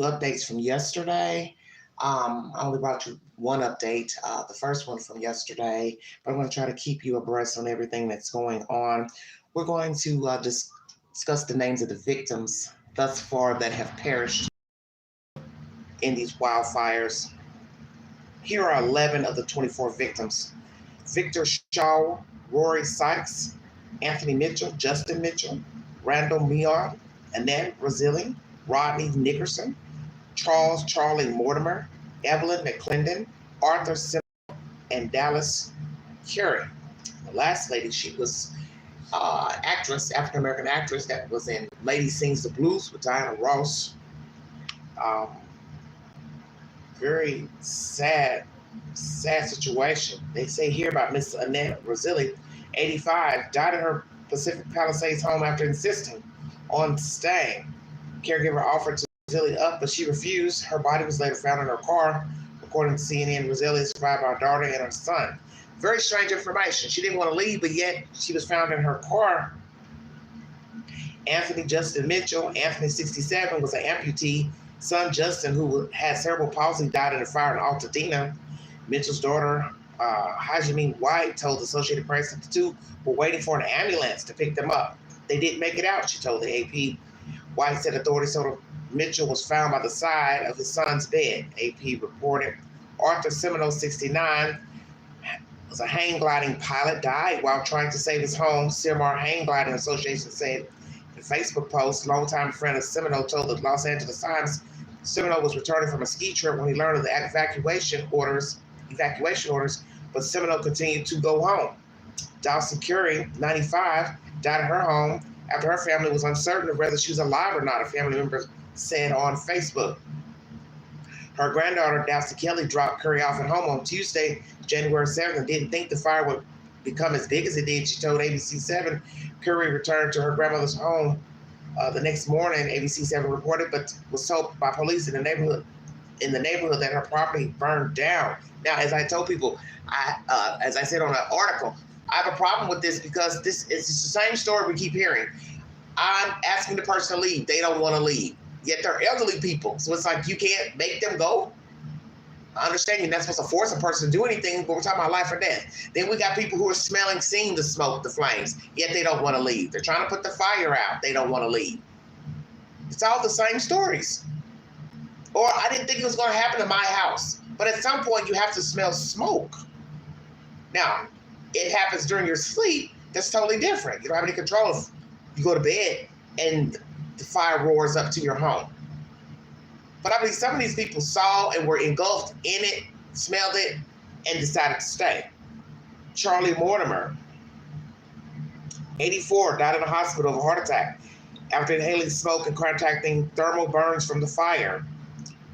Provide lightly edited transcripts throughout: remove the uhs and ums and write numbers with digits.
Updates from yesterday. I only brought you one update, the first one from yesterday, but I'm going to try to keep you abreast on everything that's going on. We're going to discuss the names of the victims thus far that have perished in these wildfires. Here are 11 of the 24 victims: Victor Shaw, Rory Sykes, Anthony Mitchell, Justin Mitchell, Randall Mead, Annette Rosilli, Rodney Nickerson, Charlie Mortimer, Evelyn McClendon, Arthur Simmons, and Dallas Curry. The last lady, she was actress, African American actress that was in Lady Sings the Blues with Diana Ross. Um, Very sad situation. They say here about Miss Annette Rosilli, 85, died in her Pacific Palisades home after insisting on staying. Caregiver offered to Rosilli up, but she refused. Her body was later found in her car. According to CNN, Rosilli is survived by her daughter and her son. Very strange information. She didn't want to leave, but yet she was found in her car. Anthony Justin Mitchell, Anthony, 67, was an amputee. Son Justin, who had cerebral palsy, died in a fire in Altadena. Mitchell's daughter, Hajime White, told the Associated Press that the two were waiting for an ambulance to pick them up. They didn't make it out, she told the AP. White said authorities told Mitchell was found by the side of his son's bed, AP reported. Arthur Seminole, 69, was a hang gliding pilot, died while trying to save his home. Sirmar Hang Gliding Association said in a Facebook post, longtime friend of Seminole told the Los Angeles Times Seminole was returning from a ski trip when he learned of the evacuation orders, but Seminole continued to go home. Dawson Curry, 95, died at her home after her family was uncertain of whether she was alive or not, a family member said on Facebook. Her granddaughter, Dawson Kelly, dropped Curry off at home on Tuesday, January 7th, and didn't think the fire would become as big as it did. She told ABC7 Curry returned to her grandmother's home the next morning, ABC7 reported, but was told by police in the neighborhood that her property burned down. Now, as I told people, as I said on an article, I have a problem with this because this is the same story we keep hearing. I'm asking the person to leave. They don't want to leave. Yet they're elderly people. So it's like you can't make them go. I understand you're not supposed to force a person to do anything, but we're talking about life or death. Then we got people who are seeing the smoke, the flames, yet they don't want to leave. They're trying to put the fire out. They don't want to leave. It's all the same stories. Or I didn't think it was going to happen in my house. But at some point, you have to smell smoke. Now, it happens during your sleep. That's totally different. You don't have any control if you go to bed and the fire roars up to your home. But I believe some of these people saw and were engulfed in it, smelled it, and decided to stay. Charlie Mortimer, 84, died in a hospital of a heart attack after inhaling smoke and contracting thermal burns from the fire,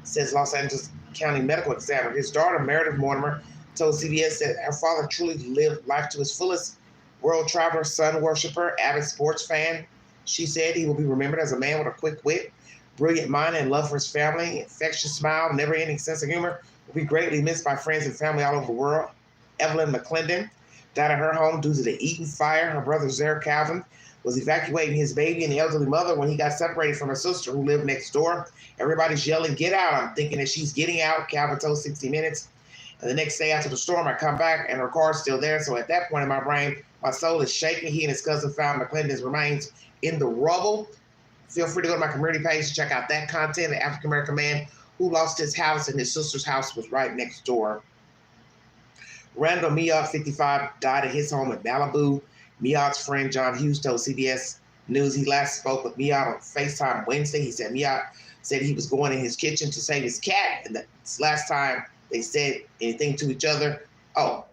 says Los Angeles County Medical Examiner. His daughter, Meredith Mortimer, told CBS that her father truly lived life to his fullest. World traveler, sun worshiper, avid sports fan. She said he will be remembered as a man with a quick wit, brilliant mind, and love for his family. Infectious smile, never-ending sense of humor. Will be greatly missed by friends and family all over the world. Evelyn McClendon died at her home due to the Eaton fire. Her brother, Zare Calvin, was evacuating his baby and the elderly mother when he got separated from her sister who lived next door. Everybody's yelling, "Get out." I'm thinking that she's getting out, Calvin told 60 Minutes. And the next day after the storm, I come back and her car's still there. So at that point in my brain, my soul is shaking. He and his cousin found McClendon's remains in the rubble. Feel free to go to my community page to check out that content. The African-American man who lost his house and his sister's house was right next door. Randall Mead, 55, died at his home in Malibu. Mead's friend John Hughes told CBS News he last spoke with Mead on FaceTime Wednesday. He said Mead said he was going in his kitchen to save his cat, and that's last time they said anything to each other. "Oh,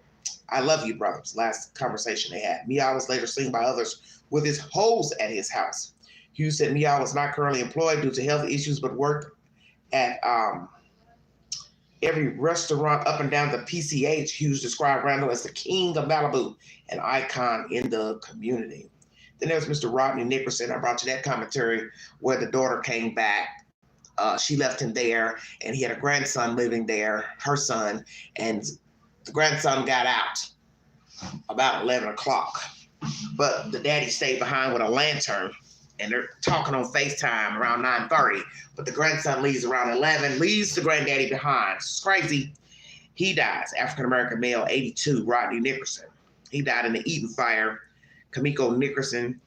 I love you, brothers," last conversation they had. Mead was later seen by others with his hose at his house. Hughes said Mead was not currently employed due to health issues, but worked at every restaurant up and down the PCH. Hughes described Randall as the king of Malibu, an icon in the community. Then there's Mr. Rodney Nickerson. I brought you that commentary where the daughter came back. She left him there, and he had a grandson living there, her son, and the grandson got out about 11 o'clock. But the daddy stayed behind with a lantern and they're talking on FaceTime around 9:30, but the grandson leaves around 11, leaves the granddaddy behind. It's crazy. He dies, African-American male, 82, Rodney Nickerson. He died in the Eaton fire. Kamiko Nickerson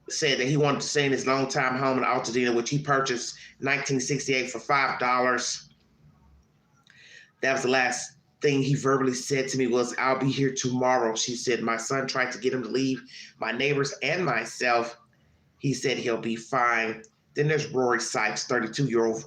said that he wanted to stay in his longtime home in Altadena, which he purchased in 1968 for $5. That was the last thing he verbally said to me was, "I'll be here tomorrow." She said, "My son tried to get him to leave, my neighbors and myself. He said he'll be fine." Then there's Rory Sykes, 32-year-old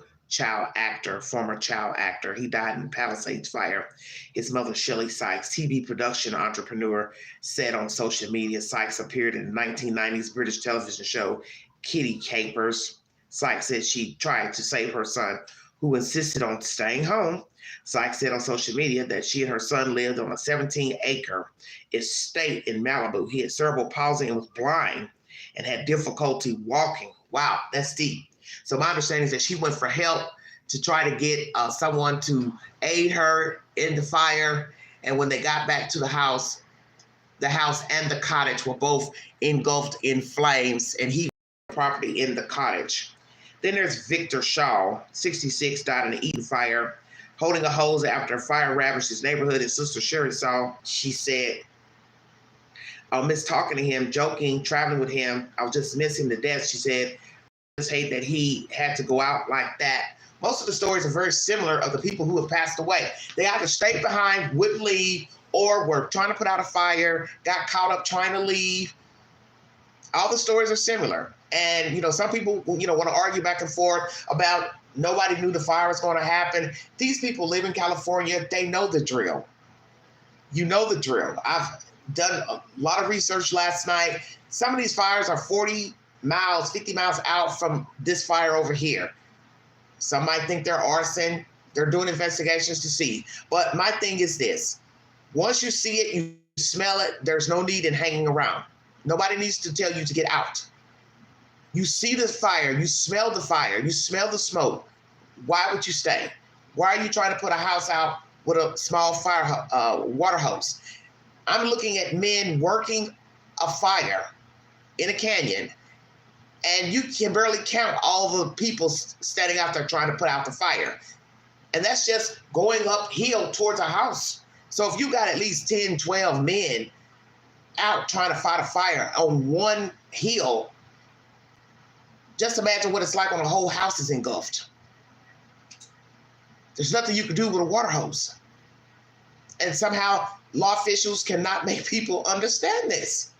former child actor. He died in the Palisades fire. His mother, Shelley Sykes, TV production entrepreneur, said on social media Sykes appeared in the 1990s British television show Kitty Capers. Sykes said she tried to save her son, who insisted on staying home. Sykes said on social media that she and her son lived on a 17-acre estate in Malibu. He had cerebral palsy and was blind and had difficulty walking. Wow, that's deep. So my understanding is that she went for help to try to get someone to aid her in the fire. And when they got back to the house and the cottage were both engulfed in flames, and he property in the cottage. Then there's Victor Shaw, 66, died in the Eaton fire, holding a hose after a fire ravaged his neighborhood. His sister Sherry saw. She said, "I'll miss talking to him, joking, traveling with him. I'll just miss him to death." She said, "I just hate that he had to go out like that." Most of the stories are very similar of the people who have passed away. They either stayed behind, wouldn't leave, or were trying to put out a fire, got caught up trying to leave. All the stories are similar. And, some people, want to argue back and forth about nobody knew the fire was going to happen. These people live in California. They know the drill. You know the drill. I've done a lot of research last night. Some of these fires are 40 miles, 50 miles out from this fire over here. Some might think they're arson. They're doing investigations to see. But my thing is this. Once you see it, you smell it, there's no need in hanging around. Nobody needs to tell you to get out. You see the fire, you smell the fire, you smell the smoke. Why would you stay? Why are you trying to put a house out with a small fire water hose? I'm looking at men working a fire in a canyon, and you can barely count all the people standing out there trying to put out the fire. And that's just going uphill towards a house. So if you got at least 10, 12 men out trying to fight a fire on one hill, just imagine what it's like when a whole house is engulfed. There's nothing you can do with a water hose. And somehow law officials cannot make people understand this.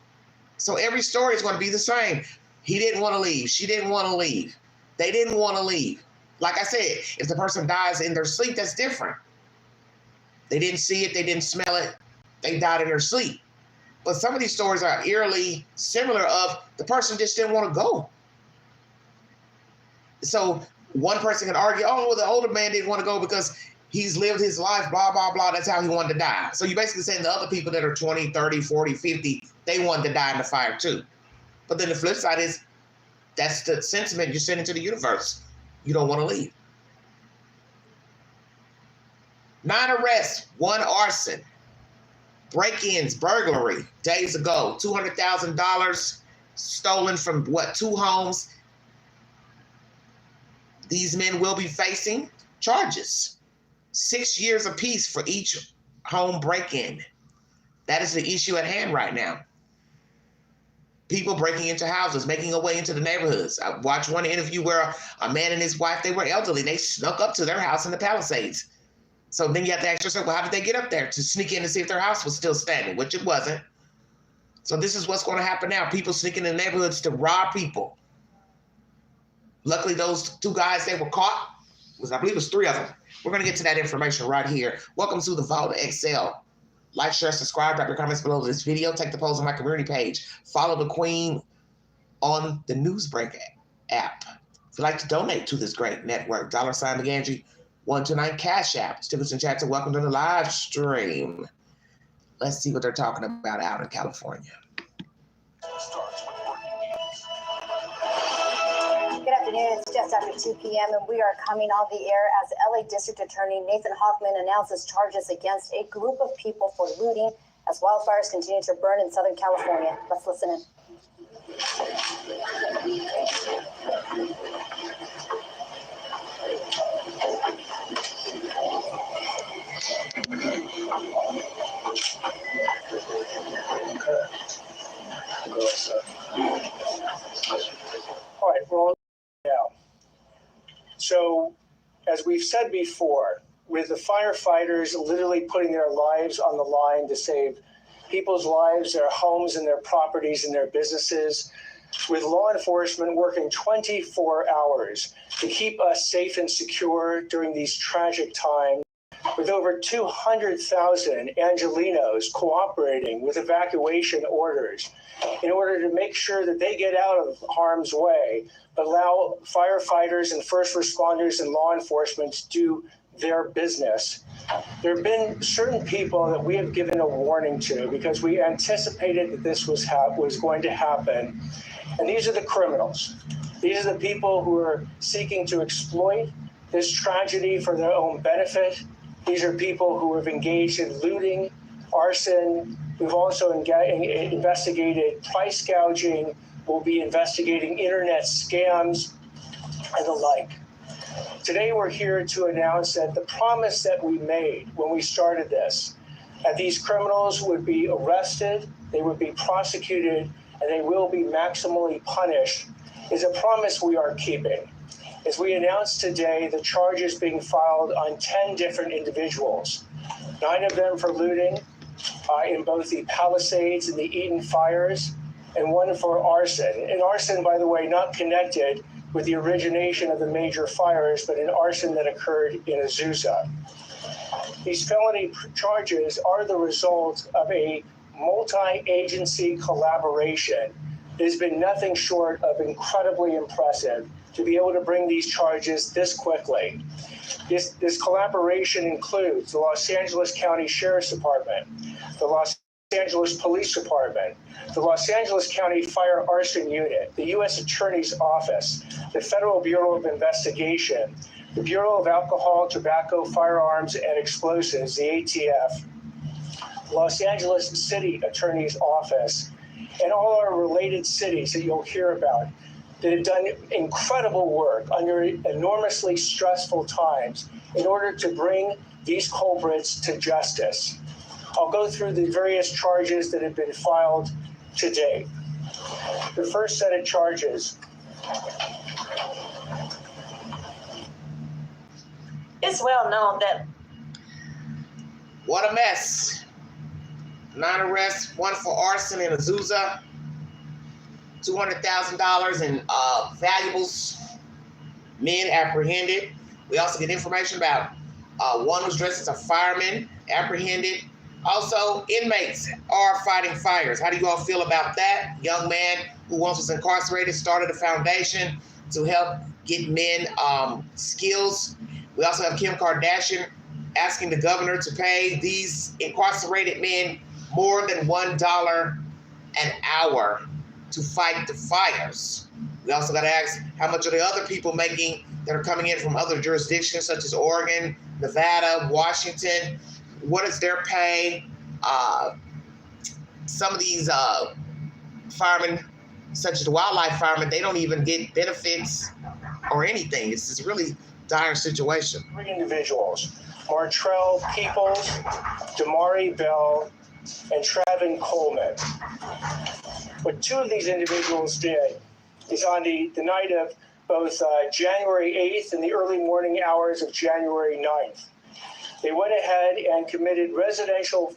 So every story is going to be the same. He didn't want to leave. She didn't want to leave. They didn't want to leave. Like I said, if the person dies in their sleep, that's different. They didn't see it. They didn't smell it. They died in their sleep. But some of these stories are eerily similar of the person just didn't want to go. So one person can argue, oh, well, the older man didn't want to go because he's lived his life, blah, blah, blah. That's how he wanted to die. So you're basically saying the other people that are 20, 30, 40, 50, they wanted to die in the fire too. But then the flip side is that's the sentiment you're sending to the universe. You don't want to leave. 9 arrests, 1 arson, break-ins, burglary days ago, $200,000 stolen from 2 homes. These men will be facing charges. 6 years apiece for each home break-in. That is the issue at hand right now. People breaking into houses, making a way into the neighborhoods. I watched one interview where a man and his wife, they were elderly. They snuck up to their house in the Palisades. So then you have to ask yourself, well, how did they get up there to sneak in to see if their house was still standing, which it wasn't. So this is what's going to happen now. People sneaking in the neighborhoods to rob people. Luckily, those 2 guys, they were caught. I believe it was 3 of them. We're going to get to that information right here. Welcome to the Vault XL. Like, share, subscribe, drop your comments below this video. Take the polls on my community page. Follow the Queen on the Newsbreak app. If you'd like to donate to this great network, $McAndrew 129 Cash App. Stickers and chats are welcome to the live stream. Let's see what they're talking about out in California. Good afternoon. It's just after 2 p.m. and we are coming on the air as LA District Attorney Nathan Hoffman announces charges against a group of people for looting as wildfires continue to burn in Southern California. Let's listen in. All right, we're on now. So, as we've said before, with the firefighters literally putting their lives on the line to save people's lives, their homes and their properties and their businesses, with law enforcement working 24 hours to keep us safe and secure during these tragic times, with over 200,000 Angelenos cooperating with evacuation orders in order to make sure that they get out of harm's way, but allow firefighters and first responders and law enforcement to do their business. There have been certain people that we have given a warning to because we anticipated that this was going to happen. And these are the criminals. These are the people who are seeking to exploit this tragedy for their own benefit. These are people who have engaged in looting, arson. We've also investigated price gouging. We'll be investigating internet scams and the like. Today, we're here to announce that the promise that we made when we started this, that these criminals would be arrested, they would be prosecuted, and they will be maximally punished, is a promise we are keeping. As we announced today, the charges being filed on 10 different individuals, 9 of them for looting in both the Palisades and the Eden fires, and 1 for arson. And arson, by the way, not connected with the origination of the major fires, but an arson that occurred in Azusa. These felony charges are the result of a multi-agency collaboration that has been nothing short of incredibly impressive to be able to bring these charges this quickly. This collaboration includes the Los Angeles County Sheriff's Department, the Los Angeles Police Department, the Los Angeles County Fire Arson Unit, the U.S. Attorney's Office, the Federal Bureau of Investigation, the Bureau of Alcohol, Tobacco, Firearms, and Explosives, the ATF, Los Angeles City Attorney's Office, and all our related cities that you'll hear about that have done incredible work under enormously stressful times in order to bring these culprits to justice. I'll go through the various charges that have been filed to date. The first set of charges. It's well known that. What a mess. 9 arrests, 1 for arson in Azusa, $200,000 in valuables, men apprehended. We also get information about 1 who's dressed as a fireman apprehended. Also, inmates are fighting fires. How do you all feel about that? Young man who once was incarcerated started a foundation to help get men skills. We also have Kim Kardashian asking the governor to pay these incarcerated men more than $1 an hour to fight the fires. We also got to ask how much are the other people making that are coming in from other jurisdictions such as Oregon, Nevada, Washington. What is their pay? Some of these firemen, such as the wildlife firemen, they don't even get benefits or anything. It's this really dire situation. 3 individuals, Martrell Peoples, Damari Bell, and Travin Coleman. What 2 of these individuals did is on the night of both January 8th and the early morning hours of January 9th, they went ahead and committed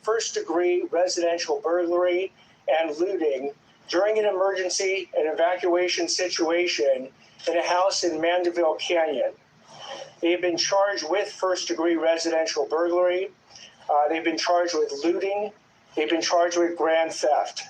first-degree residential burglary and looting during an emergency and evacuation situation in a house in Mandeville Canyon. They have been charged with first-degree residential burglary. They've been charged with looting. They've been charged with grand theft.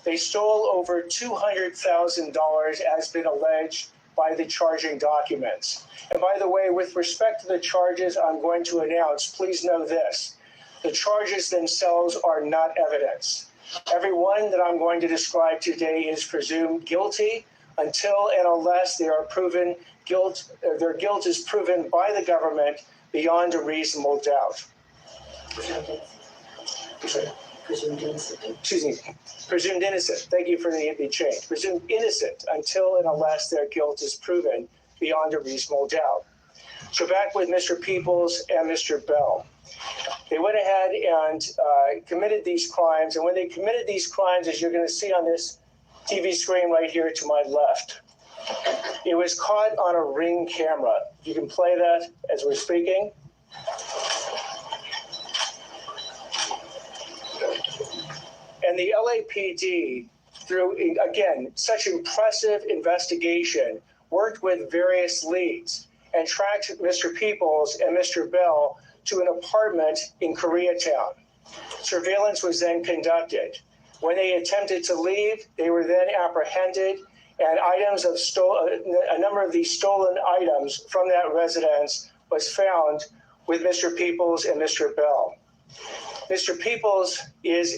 They stole over $200,000, as been alleged by the charging documents. And by the way, with respect to the charges I'm going to announce, please know this. The charges themselves are not evidence. Everyone that I'm going to describe today is presumed guilty until and unless they are proven their guilt is proven by the government beyond a reasonable doubt. Presumed innocent. Excuse me, presumed innocent. Thank you for the change. Presumed innocent until and unless their guilt is proven beyond a reasonable doubt. So back with Mr. Peoples and Mr. Bell. They went ahead and committed these crimes. And when they committed these crimes, as you're going to see on this TV screen right here to my left, it was caught on a Ring camera. You can play that as we're speaking. And the LAPD, through, again, such impressive investigation, worked with various leads and tracked Mr. Peoples and Mr. Bell to an apartment in Koreatown. Surveillance was then conducted. When they attempted to leave, they were then apprehended, and a number of these stolen items from that residence was found with Mr. Peoples and Mr. Bell. Mr. Peoples is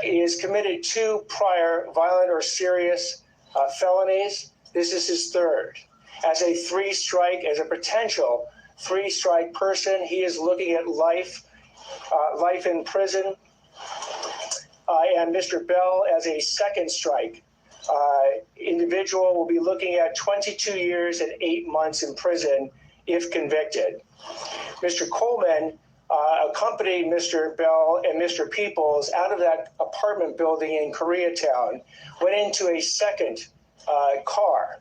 is committed 2 prior violent or serious felonies. This is his 3rd. As a 3-strike, as a potential 3-strike person, he is looking at life in prison. And Mr. Bell, as a 2nd strike individual, will be looking at 22 years and 8 months in prison if convicted. Mr. Coleman accompanied Mr. Bell and Mr. Peoples out of that apartment building in Koreatown, went into a 2nd car.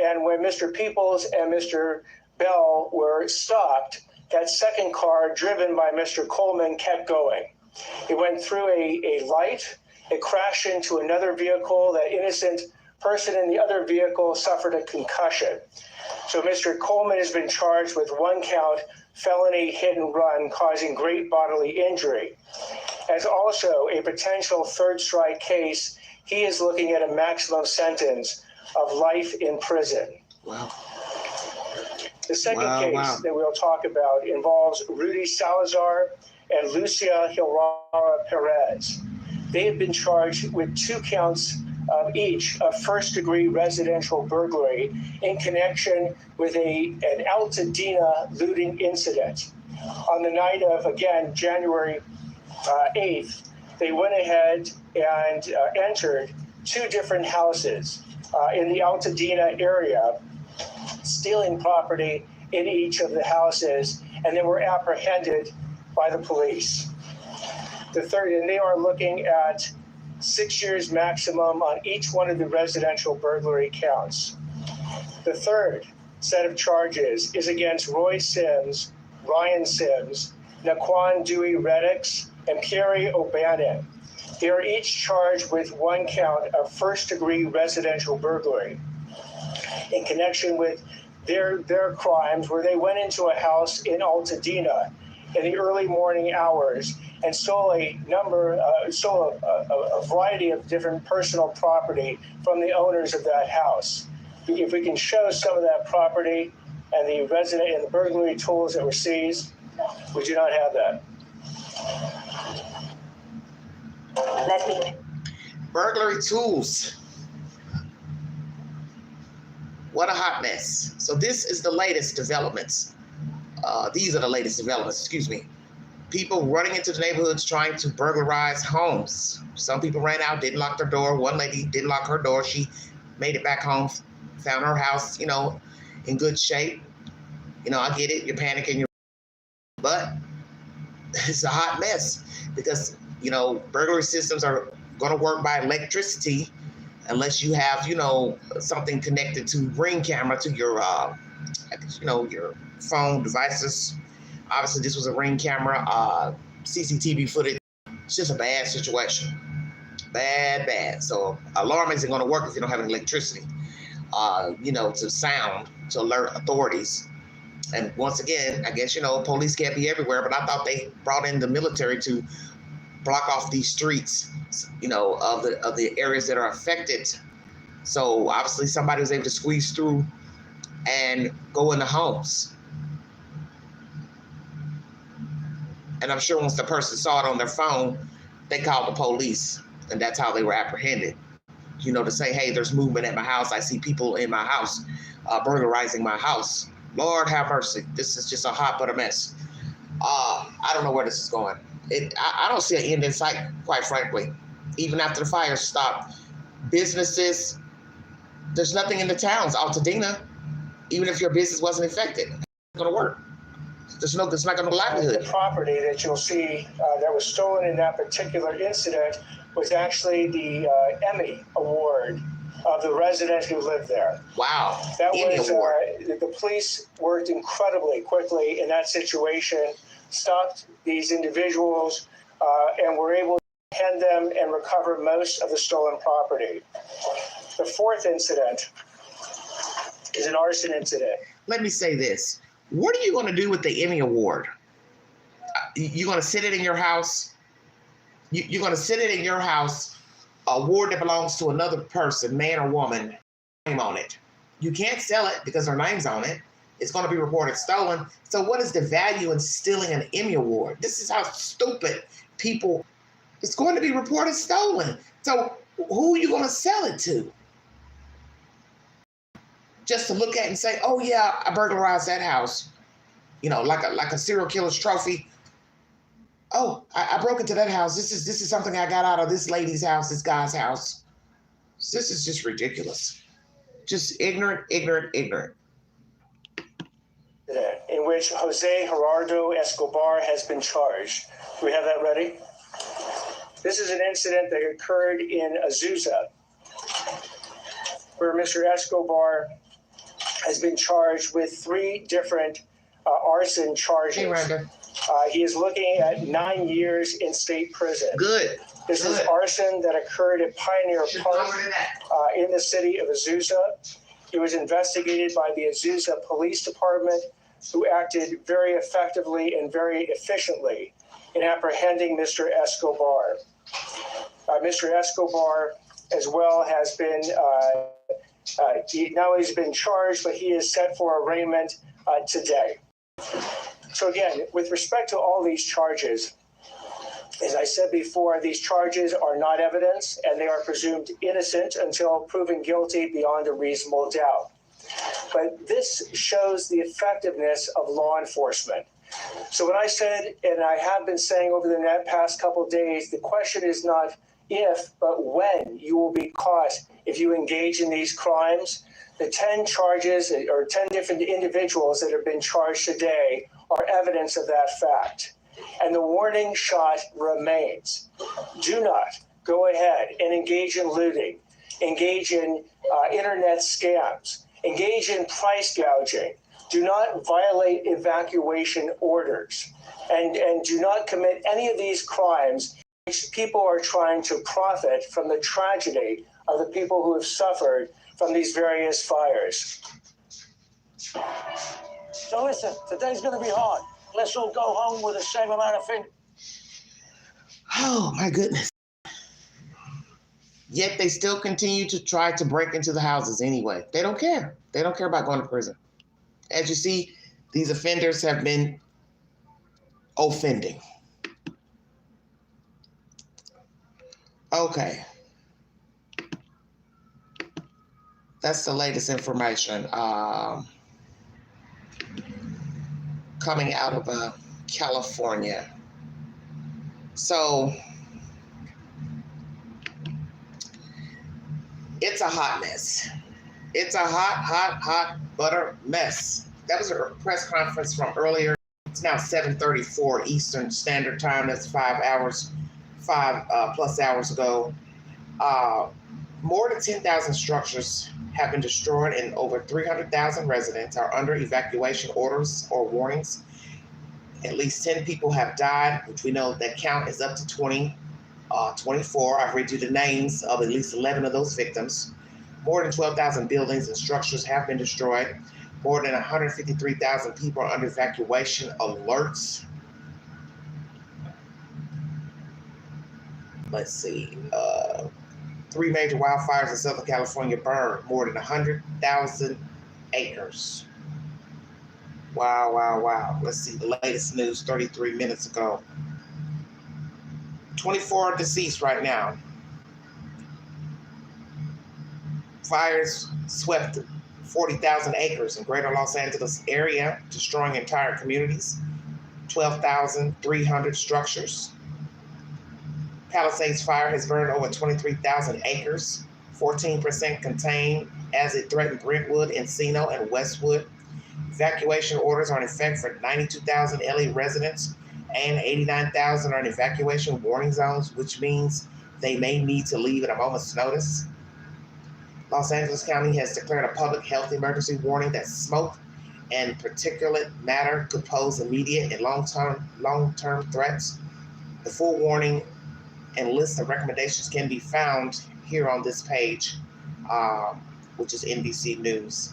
And when Mr. Peoples and Mr. Bell were stopped, that 2nd car, driven by Mr. Coleman, kept going. It went through a light. It crashed into another vehicle. That innocent person in the other vehicle suffered a concussion. So Mr. Coleman has been charged with 1 count felony hit and run causing great bodily injury. As also a potential 3rd strike case, he is looking at a maximum sentence of life in prison. Wow. The second case that we'll talk about involves Rudy Salazar and Lucia Hilrara Perez. They have been charged with 2 counts each of 1st-degree residential burglary in connection with an Altadena looting incident. On the night of, again, January 8th, they went ahead and entered 2 different houses in the Altadena area, stealing property in each of the houses, and they were apprehended by the police. The 3rd, and they are looking at 6 years maximum on each one of the residential burglary counts. The 3rd set of charges is against Roy Sims, Ryan Sims, Naquan Dewey Reddix, and Pierre O'Bannon. They are each charged with 1 count of 1st-degree residential burglary in connection with their crimes, where they went into a house in Altadena in the early morning hours and stole a variety of different personal property from the owners of that house. If we can show some of that property and the burglary tools that were seized, we do not have that. Burglary tools. What a hot mess. So this is the latest developments. These are the latest developments, excuse me. People running into the neighborhoods trying to burglarize homes. Some people ran out, didn't lock their door. One lady didn't lock her door. She made it back home, found her house, in good shape. I get it, you're panicking, but it's a hot mess because, burglary systems are going to work by electricity unless you have, something connected to Ring camera to your, your phone devices. Obviously, this was a Ring camera, CCTV footage. It's just a bad situation. Bad. So alarm isn't going to work if you don't have any electricity, to sound, to alert authorities. And once again, I guess, police can't be everywhere, but I thought they brought in the military to block off these streets, of the areas that are affected. So obviously somebody was able to squeeze through and go into homes. And I'm sure once the person saw it on their phone, they called the police, and that's how they were apprehended. To say, hey, there's movement at my house. I see people in my house burglarizing my house. Lord have mercy. This is just a hot butter mess. I don't know where this is going. I don't see an end in sight, quite frankly. Even after the fires stop, businesses, there's nothing in the towns. Altadena, even if your business wasn't affected, it's going to work. It's not going to livelihood. The property that you'll see that was stolen in that particular incident was actually the Emmy Award of the resident who lived there. Wow. That Emmy was Award. The police worked incredibly quickly in that situation, stopped these individuals, and were able to hand them and recover most of the stolen property. The fourth incident is an arson incident. Let me say this. What are you going to do with the Emmy Award? You're going to sit it in your house? You're going to sit it in your house, a award that belongs to another person, man or woman, name on it. You can't sell it because their name's on it. It's going to be reported stolen. So what is the value in stealing an Emmy Award? This is how stupid people, it's going to be reported stolen. So who are you going to sell it to? Just to look at and say, oh yeah, I burglarized that house. You know, like a serial killer's trophy. Oh, I broke into that house. This is something I got out of this lady's house, this guy's house. This is just ridiculous. Just ignorant. In which Jose Gerardo Escobar has been charged. Do we have that ready? This is an incident that occurred in Azusa, where Mr. Escobar has been charged with 3 different arson charges. Hey, Rhonda. He is looking at 9 years in state prison. Good. This is arson that occurred at Pioneer Park in the city of Azusa. It was investigated by the Azusa Police Department, who acted very effectively and very efficiently in apprehending Mr. Escobar. Mr. Escobar, as well, has been he not only has been charged, but he is set for arraignment today. So again, with respect to all these charges, as I said before, these charges are not evidence and they are presumed innocent until proven guilty beyond a reasonable doubt. But this shows the effectiveness of law enforcement. So when I said, and I have been saying over the past couple of days, the question is not if, but when you will be caught if you engage in these crimes. The 10 charges or 10 different individuals that have been charged today are evidence of that fact. And the warning shot remains. Do not go ahead and engage in looting, engage in internet scams, engage in price gouging. Do not violate evacuation orders, and do not commit any of these crimes which people are trying to profit from the tragedy of the people who have suffered from these various fires. So listen, today's going to be hard. Let's all go home with the same amount of things. Oh my goodness. Yet they still continue to try to break into the houses anyway. They don't care. They don't care about going to prison. As you see, these offenders have been offending. Okay. That's the latest information coming out of California. So it's a hot mess. It's a hot butter mess. That was a press conference from earlier. It's now 7:34 Eastern Standard Time. That's 5 plus hours ago. More than 10,000 structures have been destroyed and over 300,000 residents are under evacuation orders or warnings. At least 10 people have died, which we know that count is up to 24. I've read you the names of at least 11 of those victims. More than 12,000 buildings and structures have been destroyed. More than 153,000 people are under evacuation alerts. Let's see. 3 major wildfires in Southern California burned more than 100,000 acres. Wow. Let's see the latest news 33 minutes ago. 24 deceased right now. Fires swept 40,000 acres in greater Los Angeles area, destroying entire communities. 12,300 structures. Palisades fire has burned over 23,000 acres, 14% contained as it threatened Brentwood, Encino, and Westwood. Evacuation orders are in effect for 92,000 LA residents and 89,000 are in evacuation warning zones, which means they may need to leave at a moment's notice. Los Angeles County has declared a public health emergency warning that smoke and particulate matter could pose immediate and long-term threats. The full warning and list of recommendations can be found here on this page, which is NBC News.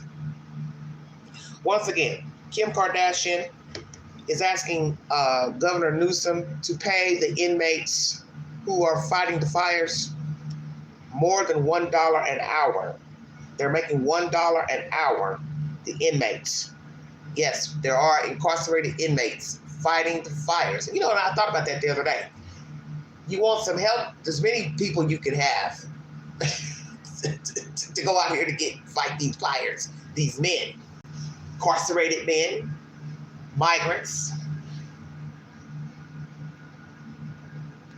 Once again, Kim Kardashian is asking Governor Newsom to pay the inmates who are fighting the fires more than $1 an hour. They're making $1 an hour, the inmates. Yes, there are incarcerated inmates fighting the fires. You know, I thought about that the other day. You want some help? There's many people you can have to go out here to fight these fires. These men, incarcerated men, migrants.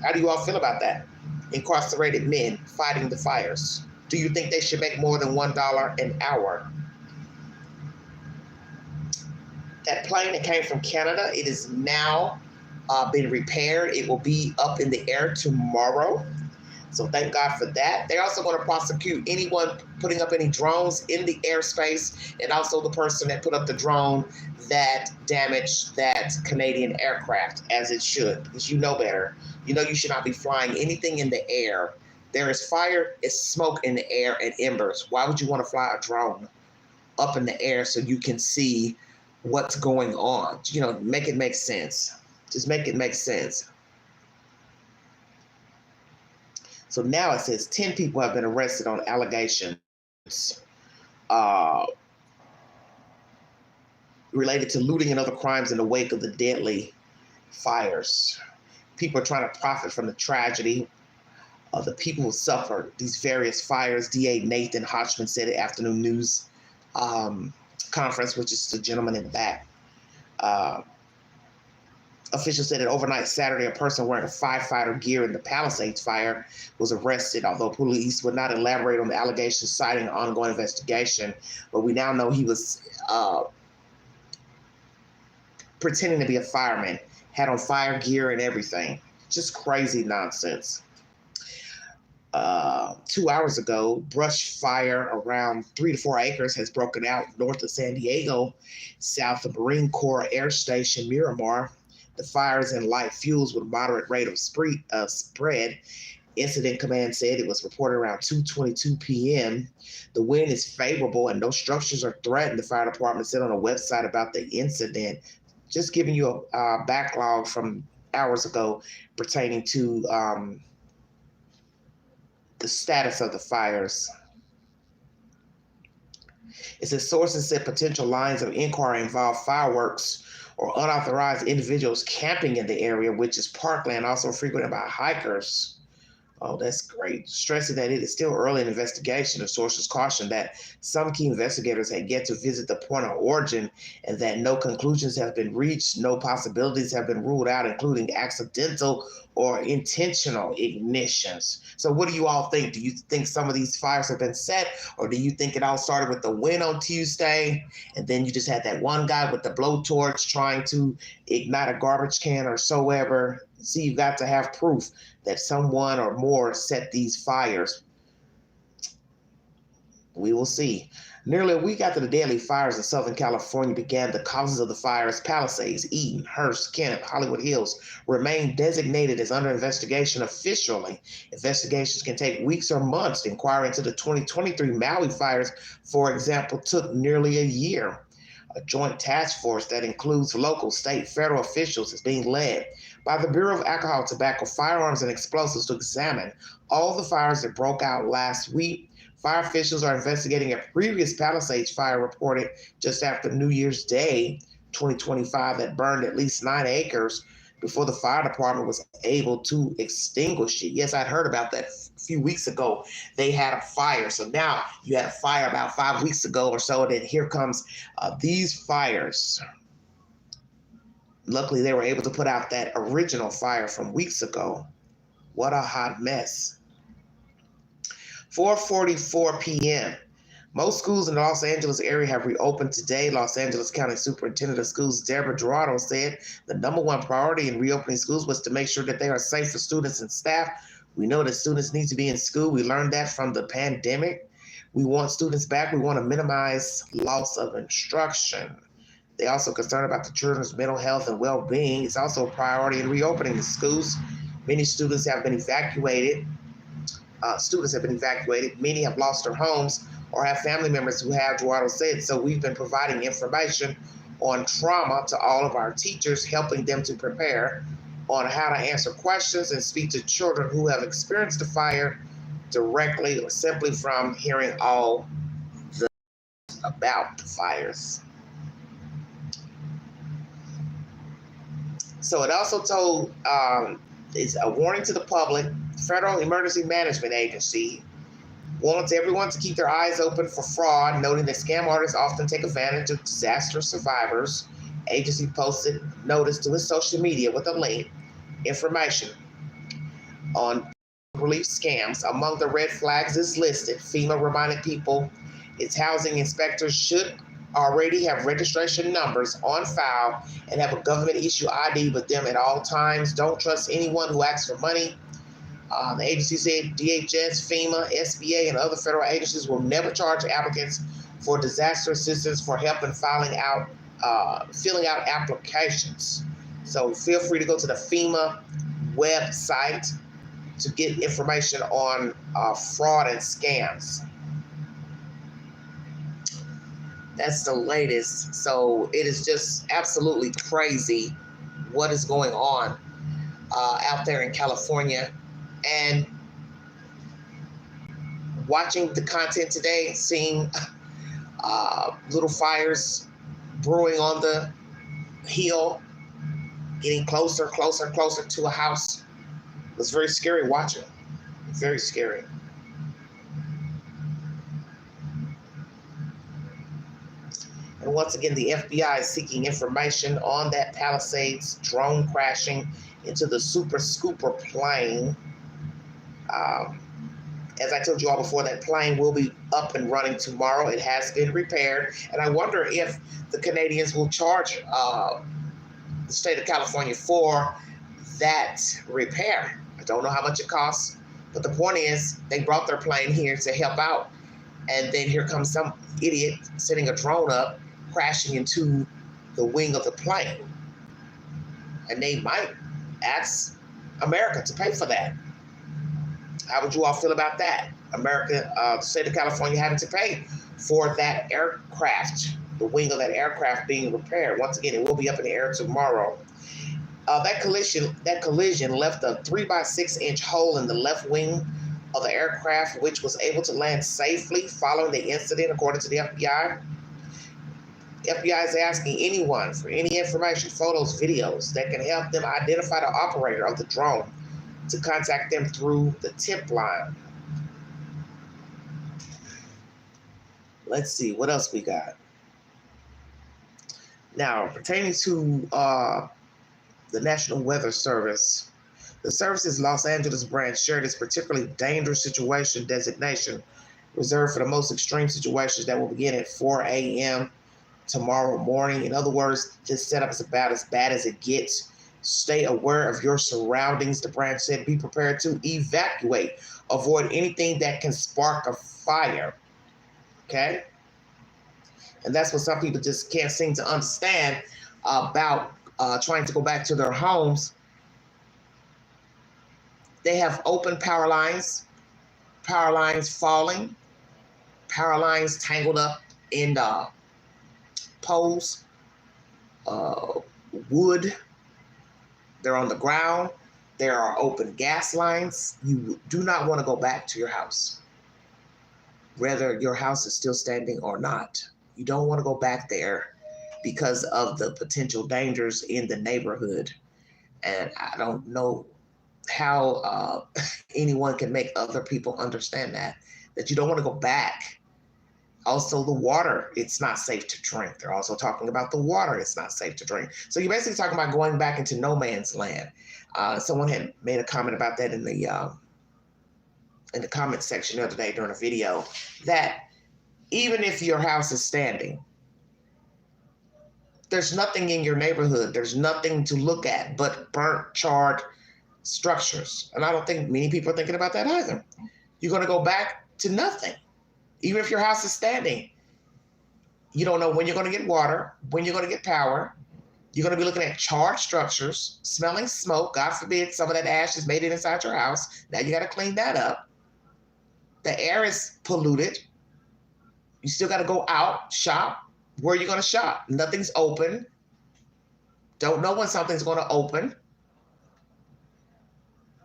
How do you all feel about that? Incarcerated men fighting the fires. Do you think they should make more than $1 an hour? That plane that came from Canada, it is now been repaired. It will be up in the air tomorrow. So thank God for that. They're also going to prosecute anyone putting up any drones in the airspace and also the person that put up the drone that damaged that Canadian aircraft, as it should, because you know better. You know you should not be flying anything in the air. There is fire, it's smoke in the air and embers. Why would you want to fly a drone up in the air so you can see what's going on? You know, make it make sense. Just make it make sense. So now it says 10 people have been arrested on allegations related to looting and other crimes in the wake of the deadly fires. People are trying to profit from the tragedy of the people who suffered these various fires. DA Nathan Hodgman said at afternoon news conference, which is the gentleman in the back. Officials said that overnight Saturday, a person wearing firefighter gear in the Palisades fire was arrested, although police would not elaborate on the allegations, citing an ongoing investigation. But we now know he was pretending to be a fireman, had on fire gear and everything. Just crazy nonsense. 2 hours ago, brush fire around 3 to 4 acres has broken out north of San Diego, south of Marine Corps Air Station, Miramar. The fire is in light fuels with a moderate rate of spread. Incident Command said it was reported around 2:22 p.m. The wind is favorable and no structures are threatened, the fire department said on a website about the incident. Just giving you a backlog from hours ago pertaining to the status of the fires. It says sources said potential lines of inquiry involve fireworks or unauthorized individuals camping in the area, which is parkland, also frequented by hikers. Oh, that's great. Stressing that it is still early in the investigation, the sources cautioned that some key investigators had yet to visit the point of origin and that no conclusions have been reached, no possibilities have been ruled out, including accidental or intentional ignitions. So what do you all think? Do you think some of these fires have been set, or do you think it all started with the wind on Tuesday and then you just had that one guy with the blowtorch trying to ignite a garbage can or so ever? See, you've got to have proof that someone or more set these fires. We will see. Nearly a week after the deadly fires in Southern California began, the causes of the fires, Palisades, Eden, Hearst, Kennett, Hollywood Hills, remain designated as under investigation officially. Investigations can take weeks or months. The inquiry into the 2023 Maui fires, for example, took nearly a year. A joint task force that includes local, state, federal officials is being led by the Bureau of Alcohol, Tobacco, Firearms, and Explosives to examine all the fires that broke out last week. Fire officials are investigating a previous Palisades fire reported just after New Year's Day 2025 that burned at least 9 acres before the fire department was able to extinguish it. Yes, I'd heard about that a few weeks ago. They had a fire. So now you had a fire about 5 weeks ago or so, and then here comes these fires. Luckily, they were able to put out that original fire from weeks ago. What a hot mess. 4:44 p.m. Most schools in the Los Angeles area have reopened today. Los Angeles County Superintendent of Schools Deborah Dorado said the number one priority in reopening schools was to make sure that they are safe for students and staff. We know that students need to be in school. We learned that from the pandemic. We want students back. We want to minimize loss of instruction. They're also concerned about the children's mental health and well-being. It's also a priority in reopening the schools. Many students have been evacuated. Many have lost their homes or have family members who have, Eduardo said. So we've been providing information on trauma to all of our teachers, helping them to prepare on how to answer questions and speak to children who have experienced the fire directly or simply from hearing all about the fires. So it also told, it's a warning to the public. Federal Emergency Management Agency wants everyone to keep their eyes open for fraud, noting that scam artists often take advantage of disaster survivors. Agency posted notice to its social media with a link, information on relief scams. Among the red flags is listed. FEMA reminded people its housing inspectors should already have registration numbers on file and have a government issue ID with them at all times. Don't trust anyone who asks for money. The agency said DHS, FEMA, SBA, and other federal agencies will never charge applicants for disaster assistance for help in filling out applications. So feel free to go to the FEMA website to get information on fraud and scams. That's the latest. So it is just absolutely crazy what is going on out there in California. And watching the content today, seeing little fires brewing on the hill, getting closer to a house, it was very scary watching. Very scary. And once again, the FBI is seeking information on that Palisades drone crashing into the Super Scooper plane. As I told you all before, that plane will be up and running tomorrow. It has been repaired. And I wonder if the Canadians will charge the state of California for that repair. I don't know how much it costs, but the point is they brought their plane here to help out. And then here comes some idiot setting a drone up, crashing into the wing of the plane. And they might ask America to pay for that. How would you all feel about that? America, the state of California having to pay for that aircraft, the wing of that aircraft being repaired. Once again, it will be up in the air tomorrow. That collision left a 3-by-6-inch hole in the left wing of the aircraft, which was able to land safely following the incident, according to the FBI. FBI is asking anyone for any information, photos, videos that can help them identify the operator of the drone to contact them through the tip line. Let's see, what else we got? Now, pertaining to the National Weather Service, the service's Los Angeles branch shared its particularly dangerous situation designation reserved for the most extreme situations that will begin at 4 a.m. tomorrow morning. In other words, this setup is about as bad as it gets. Stay aware of your surroundings, the branch said. Be prepared to evacuate. Avoid anything that can spark a fire. Okay? And that's what some people just can't seem to understand about trying to go back to their homes. They have open power lines falling, power lines tangled up in poles, wood. They're on the ground. There are open gas lines. You do not want to go back to your house, whether your house is still standing or not. You don't want to go back there because of the potential dangers in the neighborhood. And I don't know how anyone can make other people understand that you don't want to go back Also, the water, it's not safe to drink. They're also talking about the water, it's not safe to drink. So you're basically talking about going back into no man's land. Someone had made a comment about that in the comment section the other day during a video, that even if your house is standing, there's nothing in your neighborhood, there's nothing to look at but burnt, charred structures. And I don't think many people are thinking about that either. You're going to go back to nothing. Even if your house is standing, you don't know when you're going to get water, when you're going to get power. You're going to be looking at charred structures, smelling smoke. God forbid some of that ash has made it inside your house. Now you got to clean that up. The air is polluted. You still got to go out, shop. Where are you going to shop? Nothing's open. Don't know when something's going to open.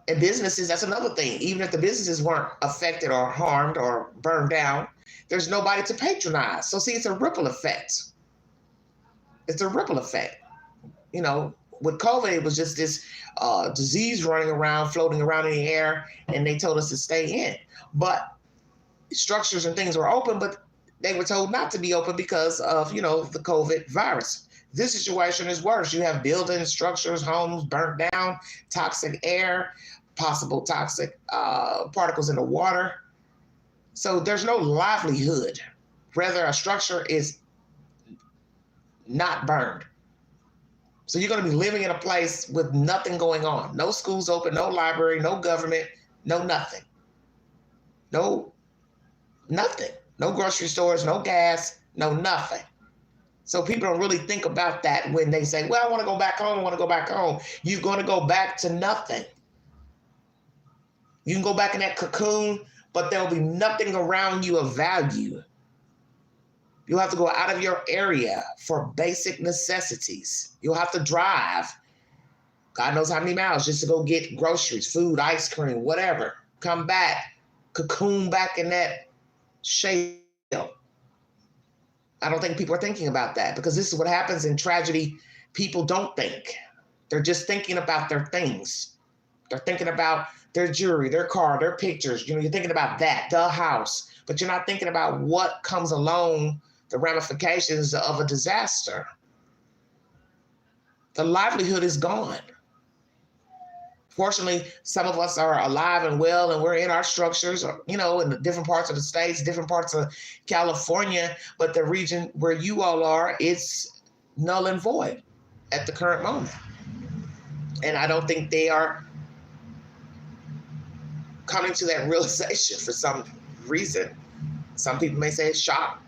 And businesses, that's another thing. Even if the businesses weren't affected or harmed or burned down, there's nobody to patronize. So see, it's a ripple effect. It's a ripple effect. You know, with COVID, it was just this disease running around, floating around in the air, and they told us to stay in. But structures and things were open, but they were told not to be open because of, you know, the COVID virus. This situation is worse. You have buildings, structures, homes burnt down, toxic air, possible toxic particles in the water. So there's no livelihood, whether a structure is not burned. So you're going to be living in a place with nothing going on. No schools open, no library, no government, no nothing. No nothing. No grocery stores, no gas, no nothing. So people don't really think about that when they say, well, I want to go back home, I want to go back home. You're going to go back to nothing. You can go back in that cocoon, but there'll be nothing around you of value. You'll have to go out of your area for basic necessities. You'll have to drive God knows how many miles just to go get groceries, food, ice cream, whatever. Come back, cocoon back in that shell. I don't think people are thinking about that, because this is what happens in tragedy. People don't think. They're just thinking about their things. They're thinking about their jewelry, their car, their pictures. You know, you're thinking about that, the house, but you're not thinking about what comes along, the ramifications of a disaster. The livelihood is gone. Fortunately, some of us are alive and well, and we're in our structures, you know, in the different parts of the states, different parts of California, but the region where you all are, it's null and void at the current moment. And I don't think they are coming to that realization for some reason. Some people may say it's shock,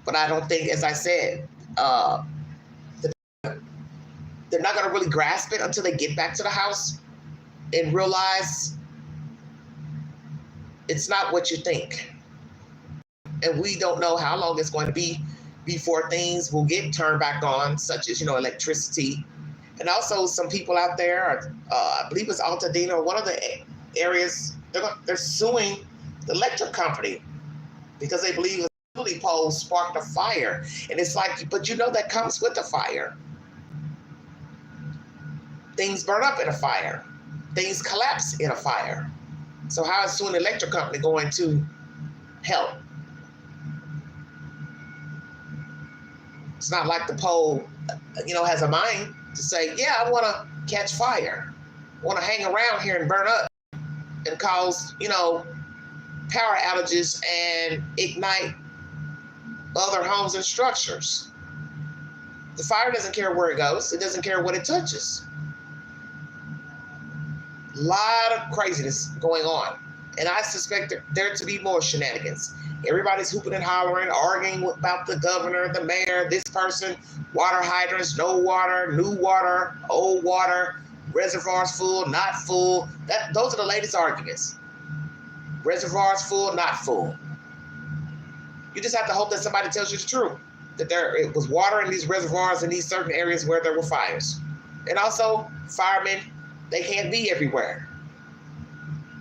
but I don't think, as I said, they're not going to really grasp it until they get back to the house and realize it's not what you think. And we don't know how long it's going to be before things will get turned back on, such as, you know, electricity. And also some people out there, I believe it's Altadena, or one of the areas, they're suing the electric company because they believe the utility pole sparked a fire. And it's like, but you know that comes with the fire. Things burn up in a fire. Things collapse in a fire. So how is suing the electric company going to help? It's not like the pole, you know, has a mind to say, yeah, I want to catch fire. I want to hang around here and burn up and cause, you know, power outages and ignite other homes and structures. The fire doesn't care where it goes. It doesn't care what it touches. A lot of craziness going on. And I suspect there to be more shenanigans. Everybody's hooping and hollering, arguing about the governor, the mayor, this person, water hydrants, no water, new water, old water, reservoirs full, not full. Those are the latest arguments. Reservoirs full, not full. You just have to hope that somebody tells you the truth, that it was water in these reservoirs in these certain areas where there were fires. And also, firemen, they can't be everywhere.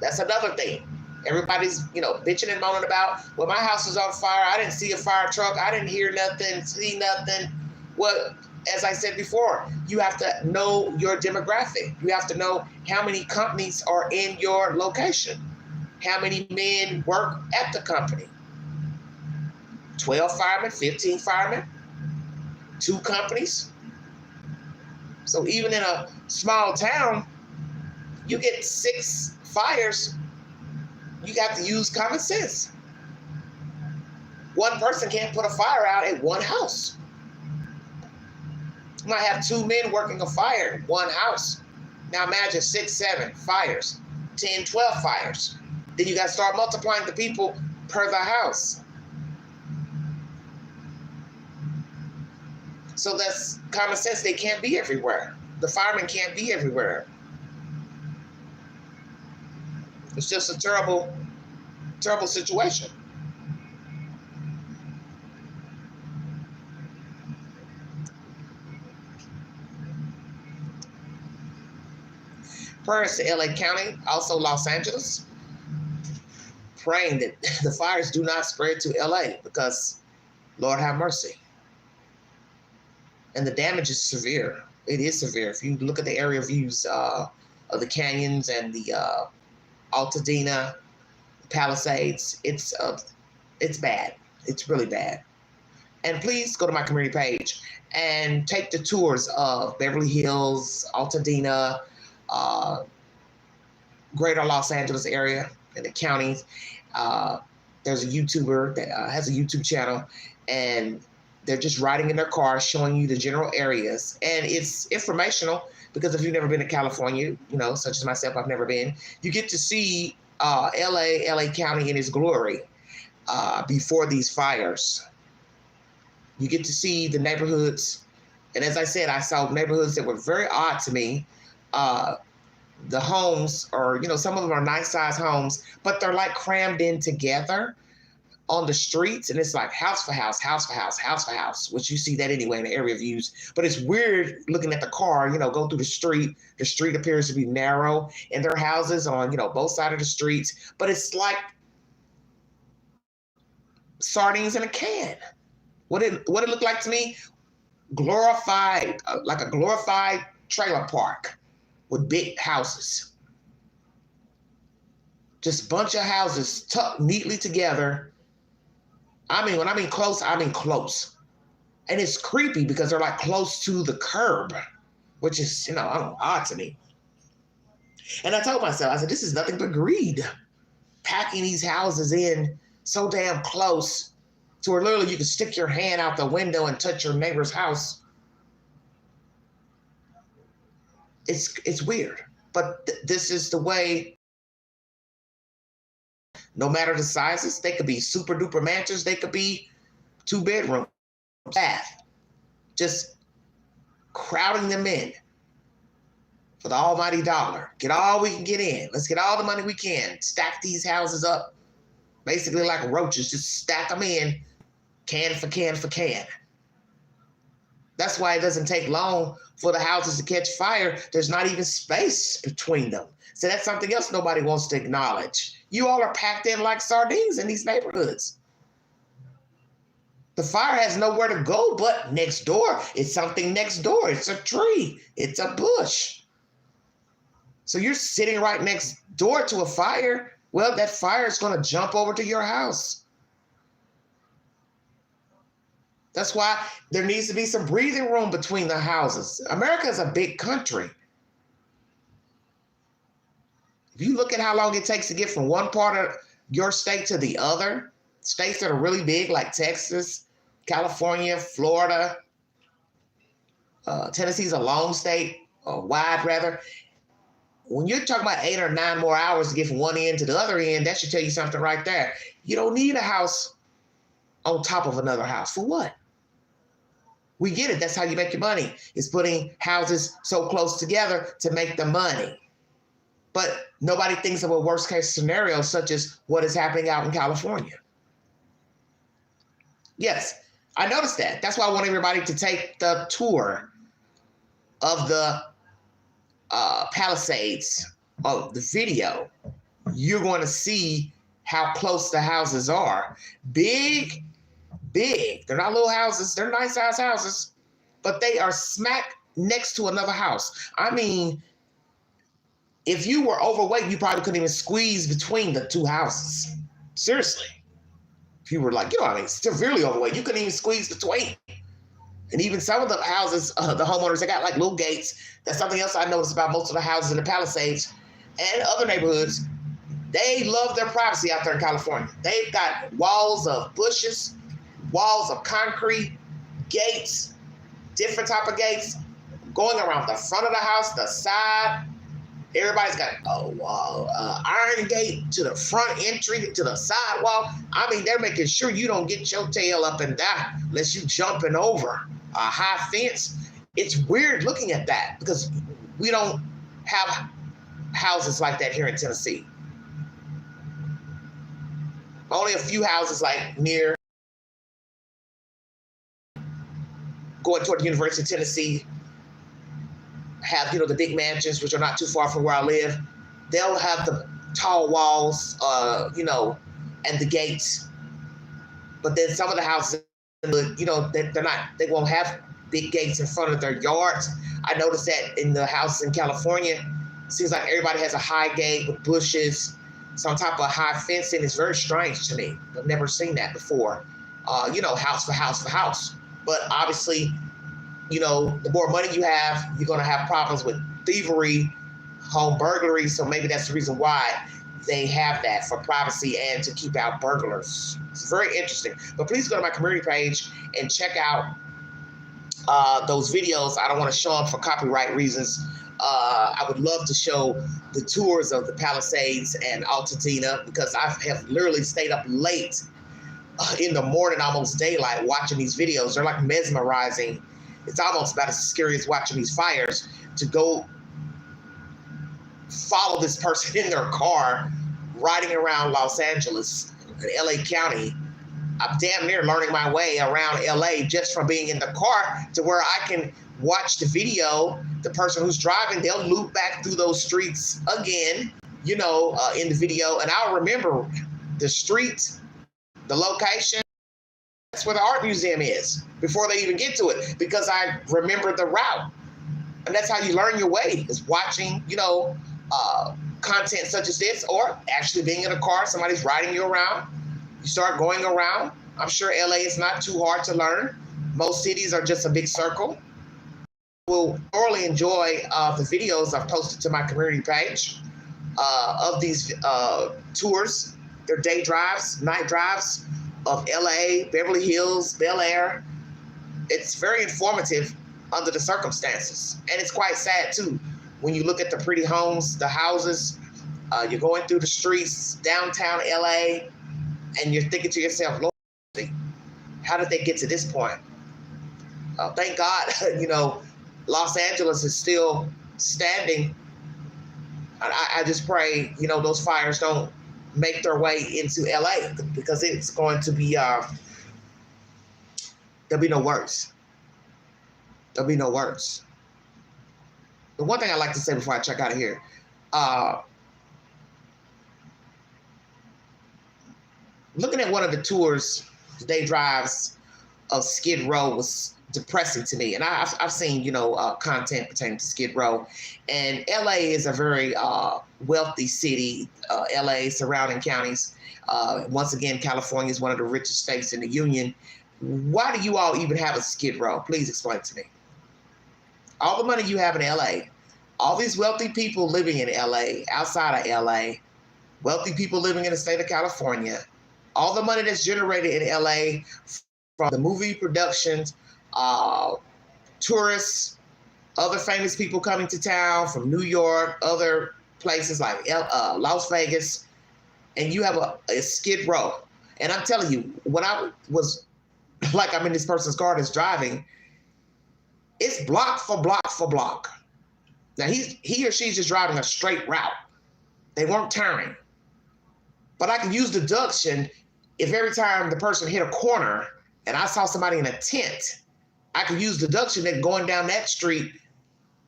That's another thing. Everybody's, you know, bitching and moaning about, well, my house was on fire. I didn't see a fire truck. I didn't hear nothing, see nothing. Well, as I said before, you have to know your demographic. You have to know how many companies are in your location. How many men work at the company. 12 firemen, 15 firemen, 2 companies. So even in a small town, you get 6 fires, you got to use common sense. One person can't put a fire out at one house. You might have 2 men working a fire in one house. Now imagine 6, 7 fires, 10, 12 fires. Then you got to start multiplying the people per the house. So that's common sense. They can't be everywhere. The firemen can't be everywhere. It's just a terrible, terrible situation. Prayers to LA County, also Los Angeles, praying that the fires do not spread to LA because, Lord have mercy. And the damage is severe. It is severe. If you look at the area views of the canyons and the Altadena, Palisades, it's bad. It's really bad. And please go to my community page and take the tours of Beverly Hills, Altadena, greater Los Angeles area and the counties. There's a YouTuber that has a YouTube channel, and they're just riding in their car showing you the general areas. And it's informational because if you've never been to California, you know, such as myself, I've never been, you get to see LA County in its glory before these fires. You get to see the neighborhoods. And as I said, I saw neighborhoods that were very odd to me. The homes are, you know, some of them are nice size homes, but they're like crammed in together on the streets. And it's like house for house, house for house, house for house, which you see that anyway in the area views. But it's weird looking at the car, you know, go through the street. The street appears to be narrow and there are houses on, you know, both sides of the streets, but it's like sardines in a can. What it looked like to me, glorified, like a glorified trailer park with big houses. Just a bunch of houses tucked neatly together. I mean, when I mean close, I mean close. And it's creepy because they're like close to the curb, which is, you know, I don't know, odd to me. And I told myself, I said, this is nothing but greed. Packing these houses in so damn close to where literally you can stick your hand out the window and touch your neighbor's house. It's weird, but this is the way. No matter the sizes, they could be super duper mansions. They could be 2-bedroom, bath, just crowding them in for the almighty dollar. Get all we can get in. Let's get all the money we can. Stack these houses up, basically like roaches. Just stack them in, can for can for can. That's why it doesn't take long for the houses to catch fire. There's not even space between them. So that's something else nobody wants to acknowledge. You all are packed in like sardines in these neighborhoods. The fire has nowhere to go but next door. It's something next door. It's a tree. It's a bush. So you're sitting right next door to a fire. Well, that fire is going to jump over to your house. That's why there needs to be some breathing room between the houses. America is a big country. If you look at how long it takes to get from one part of your state to the other, states that are really big like Texas, California, Florida, Tennessee's a long state, or wide rather. When you're talking about 8 or 9 more hours to get from one end to the other end, that should tell you something right there. You don't need a house on top of another house. For what? We get it. That's how you make your money, is putting houses so close together to make the money. But nobody thinks of a worst case scenario such as what is happening out in California. Yes, I noticed that. That's why I want everybody to take the tour of the Palisades, of the video. You're going to see how close the houses are. Big. They're not little houses. They're nice size houses, but they are smack next to another house. I mean, if you were overweight, you probably couldn't even squeeze between the 2 houses. Seriously. people were like, you know what I mean, severely overweight. You couldn't even squeeze the 28. And even some of the houses, the homeowners, they got like little gates. That's something else I noticed about most of the houses in the Palisades and other neighborhoods. They love their privacy out there in California. They've got walls of bushes, walls of concrete, gates, different type of gates, going around the front of the house, the side. Everybody's got iron gate to the front entry, to the side wall. I mean, they're making sure you don't get your tail up and die unless you jumping over a high fence. It's weird looking at that because we don't have houses like that here in Tennessee. Only a few houses like near going toward the University of Tennessee have, you know, the big mansions, which are not too far from where I live. They'll have the tall walls, you know, and the gates. But then some of the houses, you know, they won't have big gates in front of their yards. I noticed that in the houses in California, it seems like everybody has a high gate with bushes, some type of high fencing. It's very strange to me. I've never seen that before. You know, house for house for house. But obviously, you know, the more money you have, you're going to have problems with thievery, home burglary. So maybe that's the reason why they have that, for privacy and to keep out burglars. It's very interesting. But please go to my community page and check out those videos. I don't want to show them for copyright reasons. I would love to show the tours of the Palisades and Altadena because I have literally stayed up late in the morning, almost daylight, watching these videos. They're like mesmerizing. It's almost about as scary as watching these fires, to go follow this person in their car riding around Los Angeles and LA County. I'm damn near learning my way around LA just from being in the car, to where I can watch the video. The person who's driving, they'll loop back through those streets again, you know, in the video. And I'll remember the street, the location. That's where the art museum is before they even get to it, because I remember the route. And that's how you learn your way, is watching, you know, content such as this, or actually being in a car, somebody's riding you around. You start going around. I'm sure LA is not too hard to learn. Most cities are just a big circle. Will thoroughly enjoy the videos I've posted to my community page of these tours. They're day drives, night drives of LA, Beverly Hills, Bel Air. It's very informative under the circumstances. And it's quite sad too. When you look at the pretty homes, the houses, you're going through the streets, downtown LA, and you're thinking to yourself, Lord, how did they get to this point? Thank God, you know, Los Angeles is still standing. I just pray, you know, those fires don't make their way into LA, because it's going to be, there'll be no worse. There'll be no worse. The one thing I like to say before I check out of here, looking at one of the tours, the day drives of Skid Row, was depressing to me. And I've seen, you know, content pertaining to Skid Row. And LA is a very wealthy city, LA, surrounding counties. Once again, California is one of the richest states in the union. Why do you all even have a Skid Row? Please explain to me. All the money you have in LA, all these wealthy people living in LA, outside of LA, wealthy people living in the state of California, all the money that's generated in LA from the movie productions, tourists, other famous people coming to town from New York, other places like Las Vegas, and you have a Skid Row. And I'm telling you, when I was, like, I'm in this person's car that's driving, it's block for block for block. Now he or she's just driving a straight route. They weren't turning. But I could use deduction if every time the person hit a corner and I saw somebody in a tent, I could use deduction that going down that street,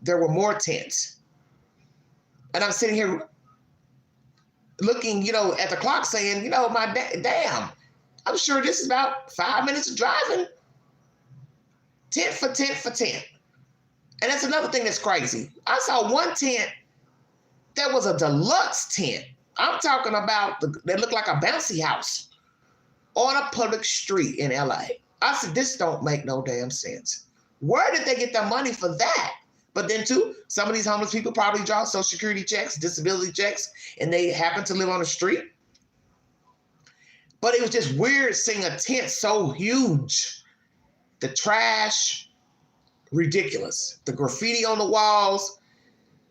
there were more tents. And I'm sitting here looking, you know, at the clock saying, you know, damn, I'm sure this is about 5 minutes of driving. Tent for tent for tent. And that's another thing that's crazy. I saw one tent that was a deluxe tent. I'm talking about, they looked like a bouncy house. on a public street in LA. I said, this don't make no damn sense. Where did they get the money for that? But then too, some of these homeless people probably draw Social Security checks, disability checks, and they happen to live on the street. But it was just weird seeing a tent so huge. The trash, ridiculous. The graffiti on the walls.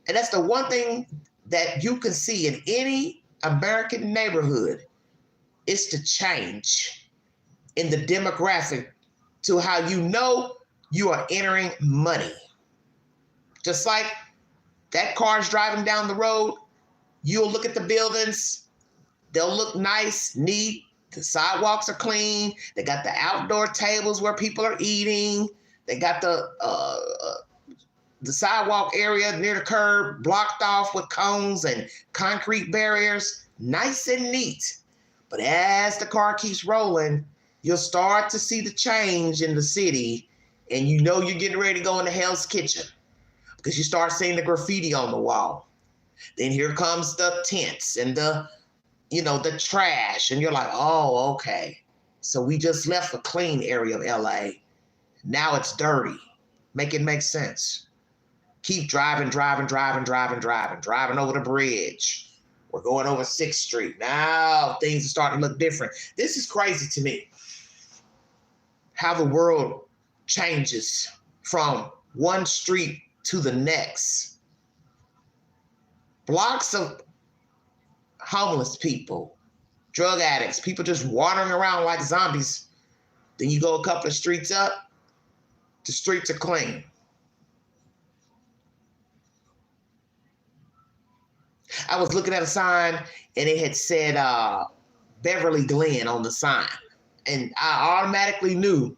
And that's the one thing that you can see in any American neighborhood is the change in the demographic to how you know you are entering money. Just like that car's driving down the road, you'll look at the buildings, they'll look nice, neat, the sidewalks are clean, they got the outdoor tables where people are eating, they got the sidewalk area near the curb blocked off with cones and concrete barriers, nice and neat. But as the car keeps rolling, you'll start to see the change in the city, and you know you're getting ready to go into Hell's Kitchen because you start seeing the graffiti on the wall. Then here comes the tents and the trash, and you're like, oh, okay. So we just left a clean area of LA. Now it's dirty. Make it make sense. Keep driving over the bridge. We're going over 6th Street. Now things are starting to look different. This is crazy to me. How the world changes from one street to the next. Blocks of homeless people, drug addicts, people just wandering around like zombies. Then you go a couple of streets up, the streets are clean. I was looking at a sign and it had said Beverly Glen on the sign. And I automatically knew,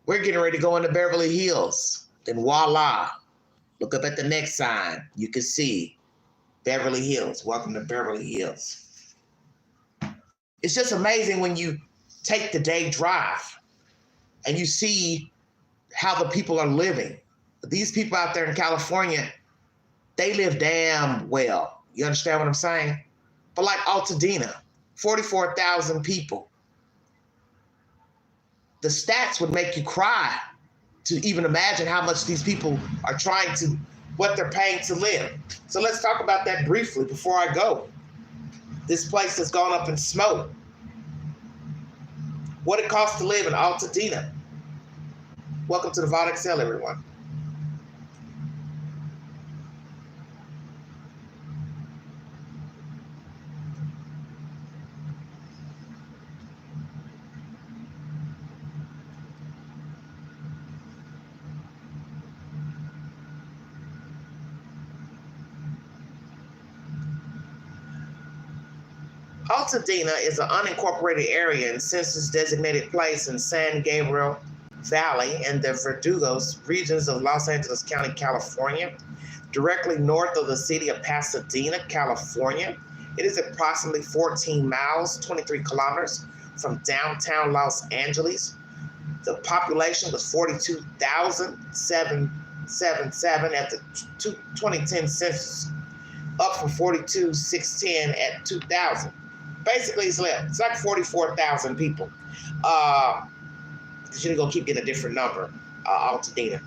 we're getting ready to go into Beverly Hills. Then voila, look up at the next sign. You can see Beverly Hills. Welcome to Beverly Hills. It's just amazing when you take the day drive and you see how the people are living. These people out there in California, they live damn well. You understand what I'm saying? But like Altadena, 44,000 people. The stats would make you cry to even imagine how much these people are what they're paying to live. So let's talk about that briefly before I go. This place has gone up in smoke. What it costs to live in Altadena. Welcome to the Vault XL, everyone. Altadena is an unincorporated area and census-designated place in San Gabriel Valley and the Verdugos regions of Los Angeles County, California, directly north of the city of Pasadena, California. It is approximately 14 miles, 23 kilometers from downtown Los Angeles. The population was 42,777 at the 2010 census, up from 42,610 at 2000. Basically, it's like 44,000 people. You're going to keep getting a different number, Altadena.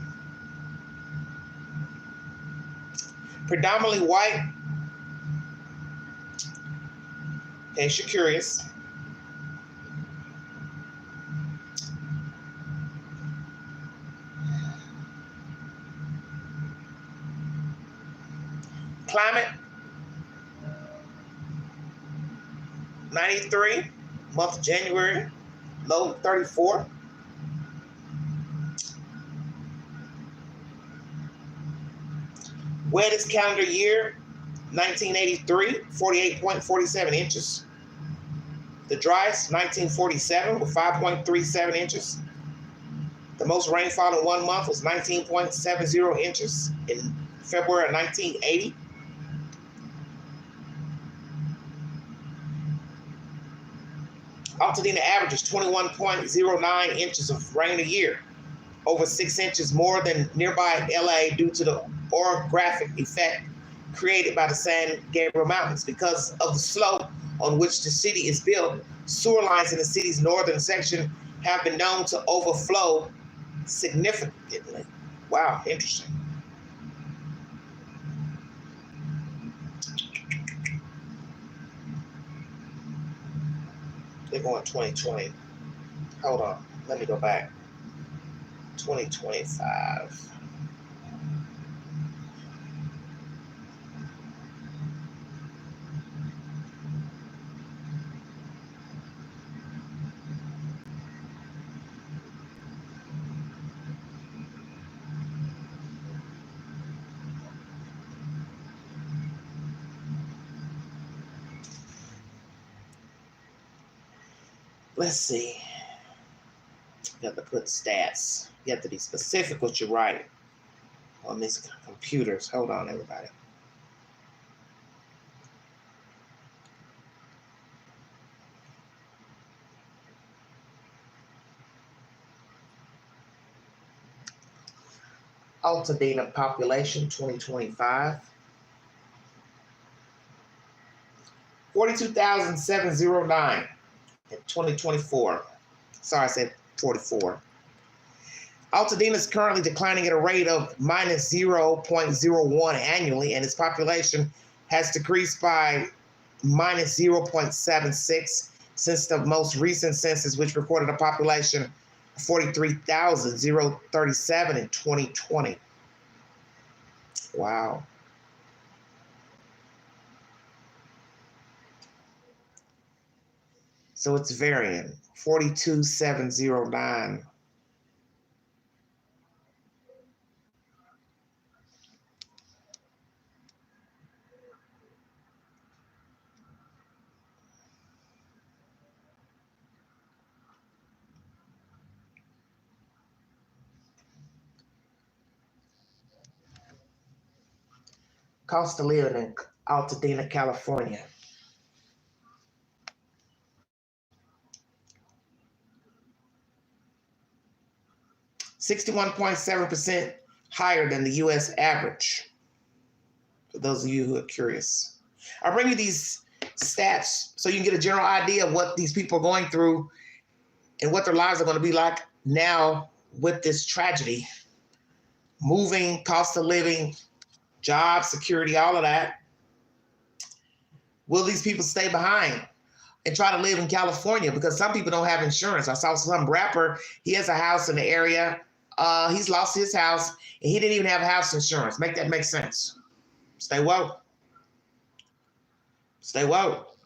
Predominantly white. In case you're curious. Climate. 93, month of January, low 34. Wettest calendar year, 1983, 48.47 inches. The driest, 1947 with 5.37 inches. The most rainfall in 1 month was 19.70 inches in February of 1980. Altadena averages 21.09 inches of rain a year, over 6 inches more than nearby LA due to the orographic effect created by the San Gabriel Mountains. Because of the slope on which the city is built, sewer lines in the city's northern section have been known to overflow significantly. Wow, interesting. They're going 2020. Hold on. Let me go back. 2025. Let's see. You have to put stats. You have to be specific what you write on these computers. Hold on, everybody. Altadena population 2025. 42,709 in 2024. Sorry, I said 44. Altadena is currently declining at a rate of minus 0.01 annually, and its population has decreased by minus 0.76 since the most recent census, which recorded a population of 43,037 in 2020. Wow. So it's varying, 42,709. Cost of living in Altadena, California. $61.7% higher than the U.S. average, for those of you who are curious. I bring you these stats so you can get a general idea of what these people are going through and what their lives are going to be like now with this tragedy. Moving, cost of living, job security, all of that. Will these people stay behind and try to live in California? Because some people don't have insurance. I saw some rapper, he has a house in the area. He's lost his house and he didn't even have house insurance. Make that make sense. Stay woke. Stay woke.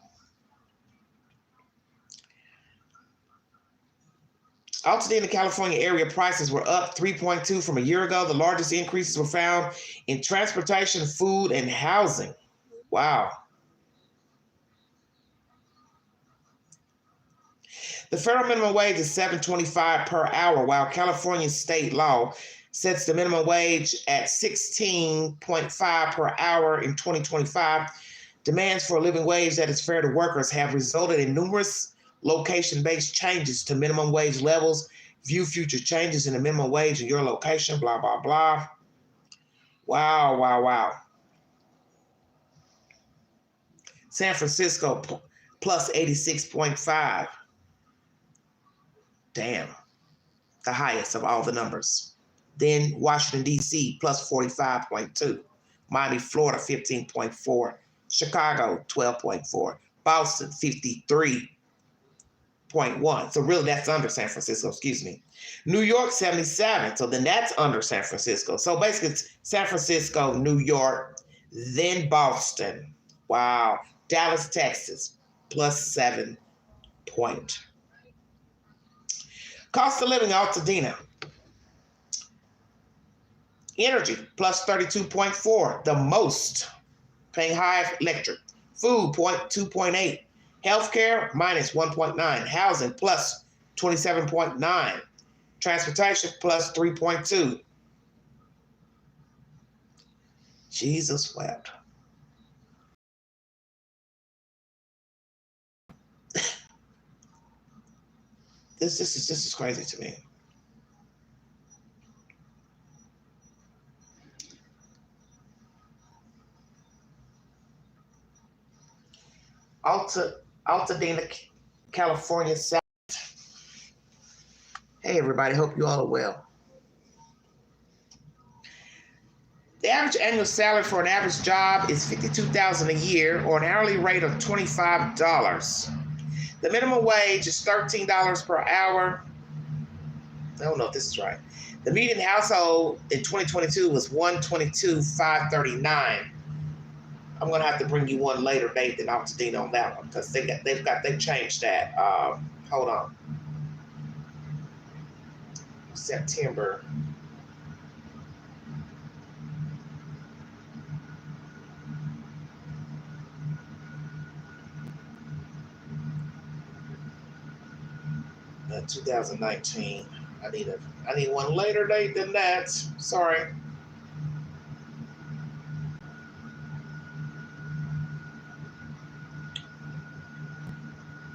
Altadena, California area prices were up 3.2 from a year ago. The largest increases were found in transportation, food, and housing. Wow. The federal minimum wage is $7.25 per hour, while California's state law sets the minimum wage at $16.5 per hour in 2025. Demands for a living wage that is fair to workers have resulted in numerous location-based changes to minimum wage levels. View future changes in the minimum wage in your location, blah, blah, blah. Wow, wow, wow. San Francisco plus 86.5. Damn, the highest of all the numbers. Then Washington, D.C. plus 45.2. Miami, Florida, 15.4. Chicago, 12.4. Boston, 53.1. So really that's under San Francisco, excuse me. New York, 77. So then that's under San Francisco. So basically it's San Francisco, New York, then Boston. Wow. Dallas, Texas, plus 7 point. Cost of living, Altadena. Energy, plus 32.4, the most. Paying high electric. Food, 2.8. Healthcare, minus 1.9. Housing, plus 27.9. Transportation, plus 3.2. Jesus wept. This is crazy to me. Altadena, California South. Hey everybody, hope you all are well. The average annual salary for an average job is $52,000 a year, or an hourly rate of $25. The minimum wage is $13 per hour. I don't know if this is right. The median household in 2022 was $122,539. I'm gonna have to bring you one later date than Altadena on that one, because they've changed that. Hold on. September. Uh, 2019. I need one later date than that. Sorry.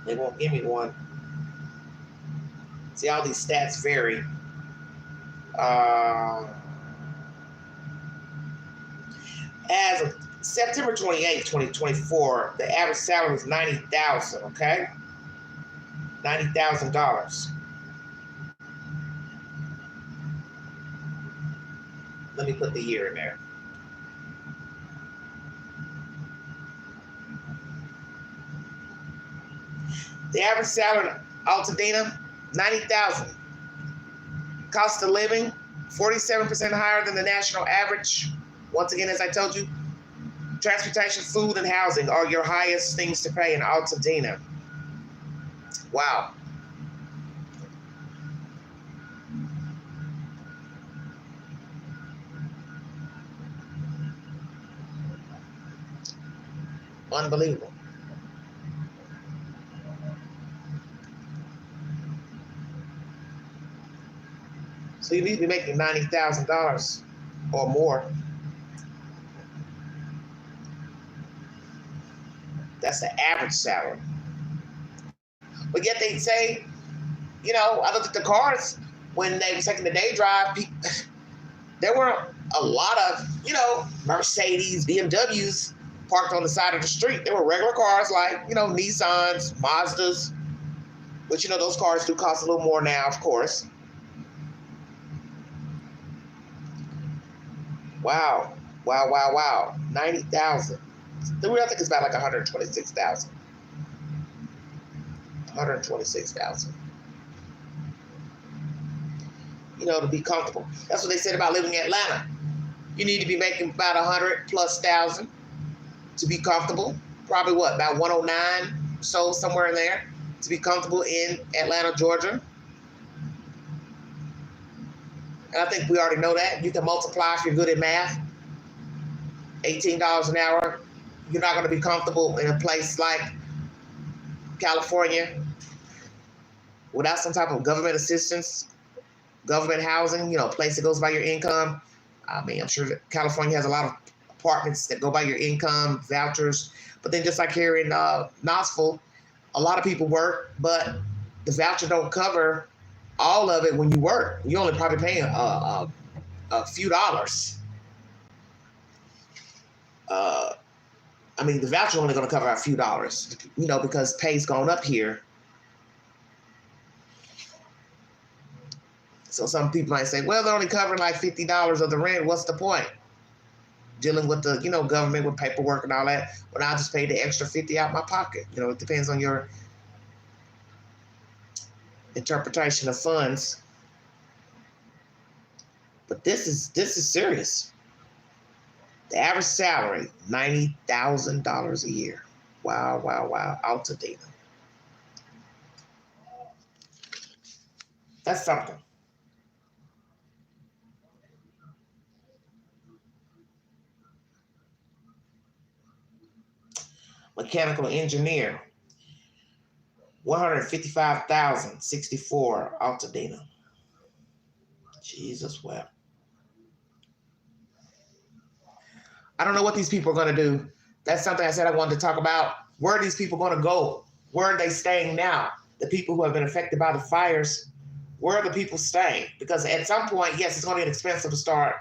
They won't give me one. See, all these stats vary. As of September 28, 2024, the average salary was $90,000, okay? $90,000. Let me put the year in there. The average salary in Altadena, $90,000. Cost of living, 47% higher than the national average. Once again, as I told you, transportation, food, and housing are your highest things to pay in Altadena. Wow. Unbelievable. So you need to be making $90,000 or more. That's the average salary. But yet they say, you know, I looked at the cars when they were taking the day drive. There were a lot of, you know, Mercedes, BMWs parked on the side of the street. There were regular cars like, you know, Nissans, Mazdas. But, you know, those cars do cost a little more now, of course. Wow. Wow, wow, wow. 90,000. The real thing is about like 126,000. 126,000. You know, to be comfortable. That's what they said about living in Atlanta. You need to be making about 100,000+ to be comfortable. Probably what, about 109, so somewhere in there, to be comfortable in Atlanta, Georgia. And I think we already know that. You can multiply if you're good at math. $18 an hour. You're not going to be comfortable in a place like California without some type of government assistance, government housing, you know, a place that goes by your income. I mean, I'm sure that California has a lot of apartments that go by your income, vouchers. But then just like here in Knoxville, a lot of people work, but the voucher don't cover all of it when you work. You're only probably paying a few dollars. I mean, the voucher only going to cover a few dollars, you know, because pay's going up here. So some people might say, well, they're only covering like $50 of the rent. What's the point? Dealing with the, you know, government with paperwork and all that. But I'll just pay the extra $50 out my pocket. You know, it depends on your interpretation of funds. But this is serious. The average salary, $90,000 a year. Wow, wow, wow. Altadena. That's something. Mechanical engineer, $155,064, Altadena. Jesus wept. I don't know what these people are going to do. That's something I said I wanted to talk about. Where are these people going to go? Where are they staying now? The people who have been affected by the fires, where are the people staying? Because at some point, yes, it's going to get expensive to start,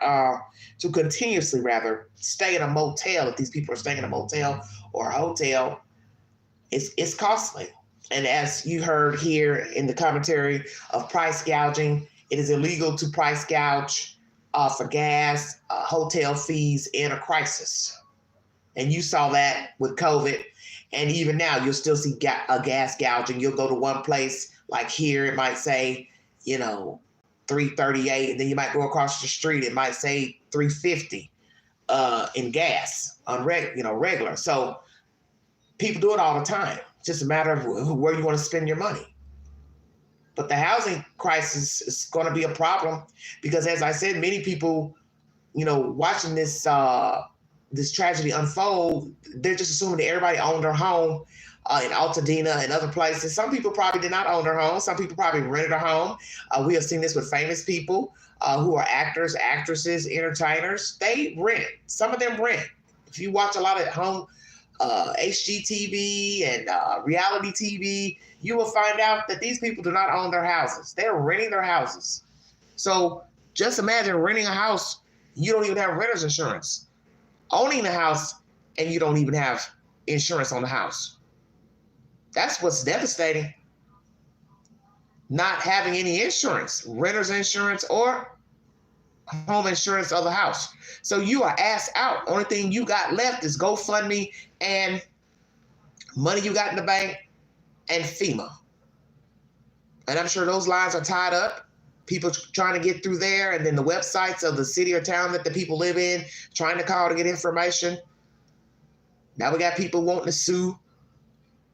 to continuously rather, stay in a motel. If these people are staying in a motel or a hotel, it's costly. And as you heard here in the commentary of price gouging, it is illegal to price gouge for gas, hotel fees in a crisis. And you saw that with COVID. And even now, you'll still see a gas gouging. You'll go to one place, like here, it might say, you know, $3.38, and then you might go across the street, it might say $3.50 in gas on regular. So people do it all the time. It's just a matter of where you want to spend your money. But the housing crisis is going to be a problem because, as I said, many people, watching this this tragedy unfold, they're just assuming that everybody owned their home in Altadena and other places. Some people probably did not own their home. Some people probably rented a home. We have seen this with famous people who are actors, actresses, entertainers. They rent. Some of them rent. If you watch a lot of home HGTV and reality TV, you will find out that these people do not own their houses. They're renting their houses. So just imagine renting a house. You don't even have renter's insurance. Owning a house and you don't even have insurance on the house. That's what's devastating. Not having any insurance, renter's insurance or home insurance of the house. So you are ass out. Only thing you got left is GoFundMe and money you got in the bank and FEMA. And I'm sure those lines are tied up. People trying to get through there, and then the websites of the city or town that the people live in, trying to call to get information. Now we got people wanting to sue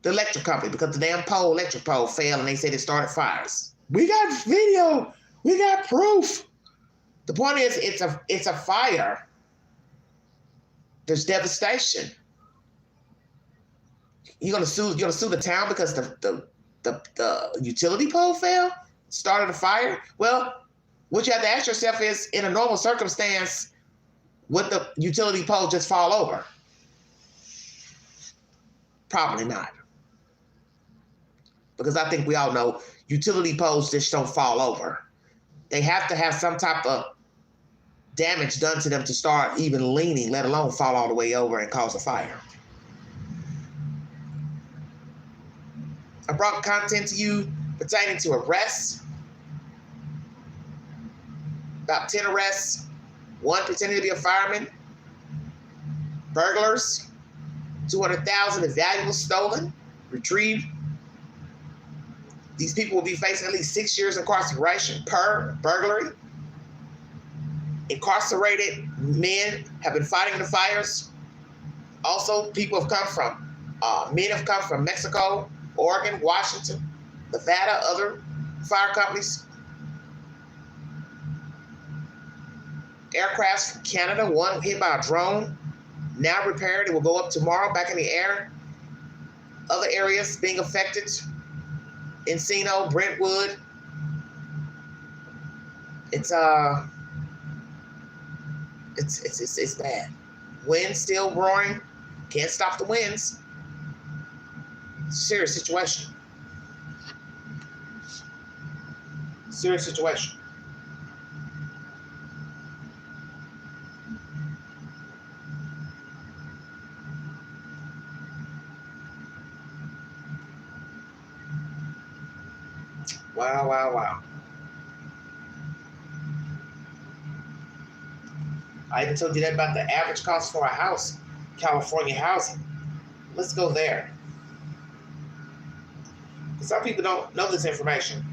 the electric company because the damn electric pole failed and they said it started fires. We got video. We got proof. The point is, it's a fire. There's devastation. You're gonna sue the town because the utility pole fell? Started a fire? Well, what you have to ask yourself is, in a normal circumstance, would the utility pole just fall over? Probably not. Because I think we all know utility poles just don't fall over. They have to have some type of damage done to them to start even leaning, let alone fall all the way over and cause a fire. I brought content to you pertaining to arrests. About 10 arrests, 1 pretending to be a fireman, burglars, 200,000 in valuables stolen, retrieved. These people will be facing at least 6 years incarceration per burglary. Incarcerated men have been fighting the fires. Also, men have come from Mexico, Oregon, Washington, Nevada, other fire companies. Aircrafts from Canada, one hit by a drone, now repaired. It will go up tomorrow, back in the air. Other areas being affected: Encino, Brentwood. It's bad. Wind still roaring. Can't stop the winds. Serious situation. Serious situation. Wow, wow, wow. I even told you that about the average cost for a house, California housing. Let's go there. Some people don't know this information.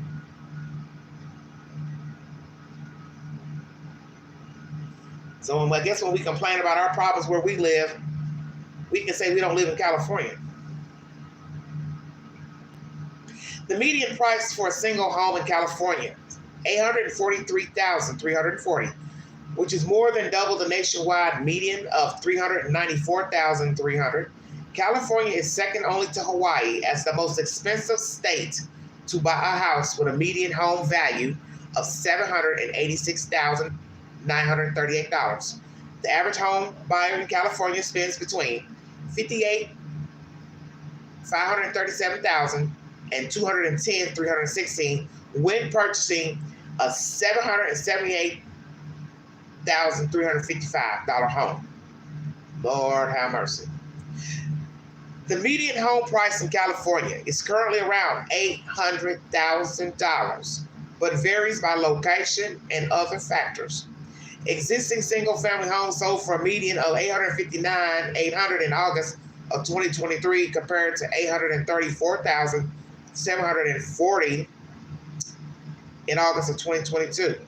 So I guess when we complain about our problems where we live, we can say we don't live in California. The median price for a single home in California, $843,340, which is more than double the nationwide median of $394,300. California is second only to Hawaii as the most expensive state to buy a house with a median home value of $786,938. The average home buyer in California spends between $58,537,000 and $210,316 when purchasing a $778,355 home. Lord have mercy. The median home price in California is currently around $800,000, but varies by location and other factors. Existing single-family homes sold for a median of $859,800 in August of 2023 compared to $834,740 in August of 2022.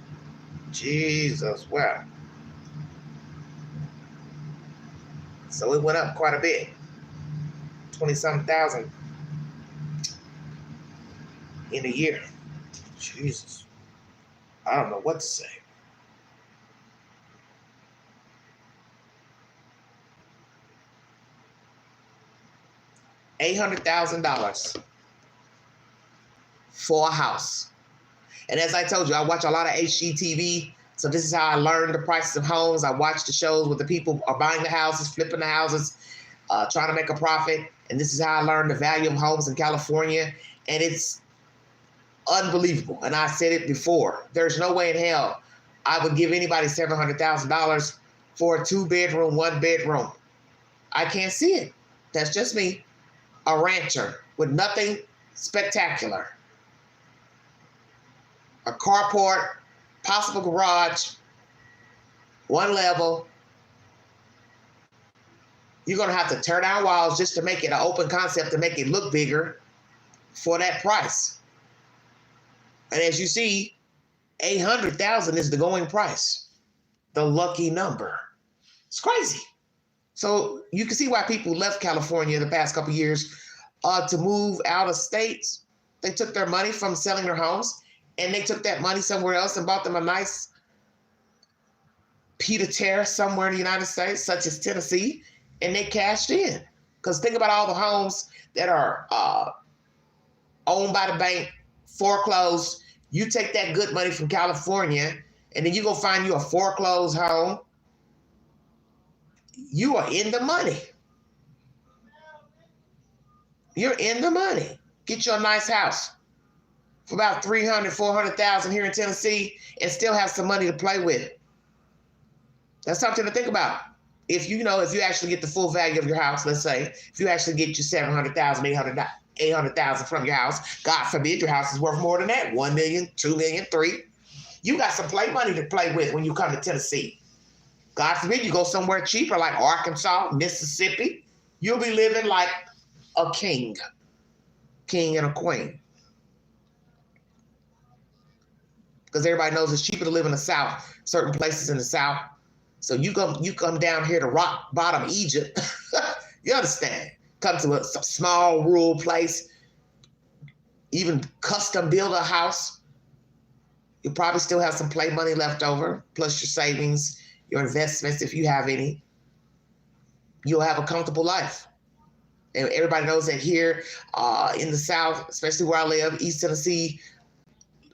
Jesus, wow. So it went up quite a bit. 20-something thousand in a year. Jesus. I don't know what to say. $800,000 for a house. And as I told you, I watch a lot of HGTV. So this is how I learned the prices of homes. I watch the shows where the people are buying the houses, flipping the houses, trying to make a profit. And this is how I learned the value of homes in California. And it's unbelievable. And I said it before. There's no way in hell I would give anybody $700,000 for a 2-bedroom, 1-bedroom. I can't see it. That's just me. A rancher with nothing spectacular. A carport, possible garage, 1 level. You're going to have to tear down walls just to make it an open concept to make it look bigger for that price. And as you see, $800,000 is the going price, the lucky number. It's crazy. So you can see why people left California the past couple of years to move out of states. They took their money from selling their homes and they took that money somewhere else and bought them a nice pied-à-terre somewhere in the United States, such as Tennessee, and they cashed in. Because think about all the homes that are owned by the bank, foreclosed. You take that good money from California and then you go find you a foreclosed home. You are in the money. You're in the money. Get you a nice house for about $300,000, $400,000 here in Tennessee and still have some money to play with. That's something to think about. If you actually get the full value of your house, let's say, if you actually get your $700,000, $800,000 from your house, God forbid your house is worth more than that, $1 million, $2 million, $3 million. You got some play money to play with when you come to Tennessee. God forbid you go somewhere cheaper like Arkansas, Mississippi. You'll be living like a king and a queen. Because everybody knows it's cheaper to live in the South, certain places in the South. So you come down here to rock bottom Egypt. You understand? Come to a small rural place, even custom build a house. You'll probably still have some play money left over, plus your savings, your investments, if you have any. You'll have a comfortable life. And everybody knows that here in the South, especially where I live, East Tennessee,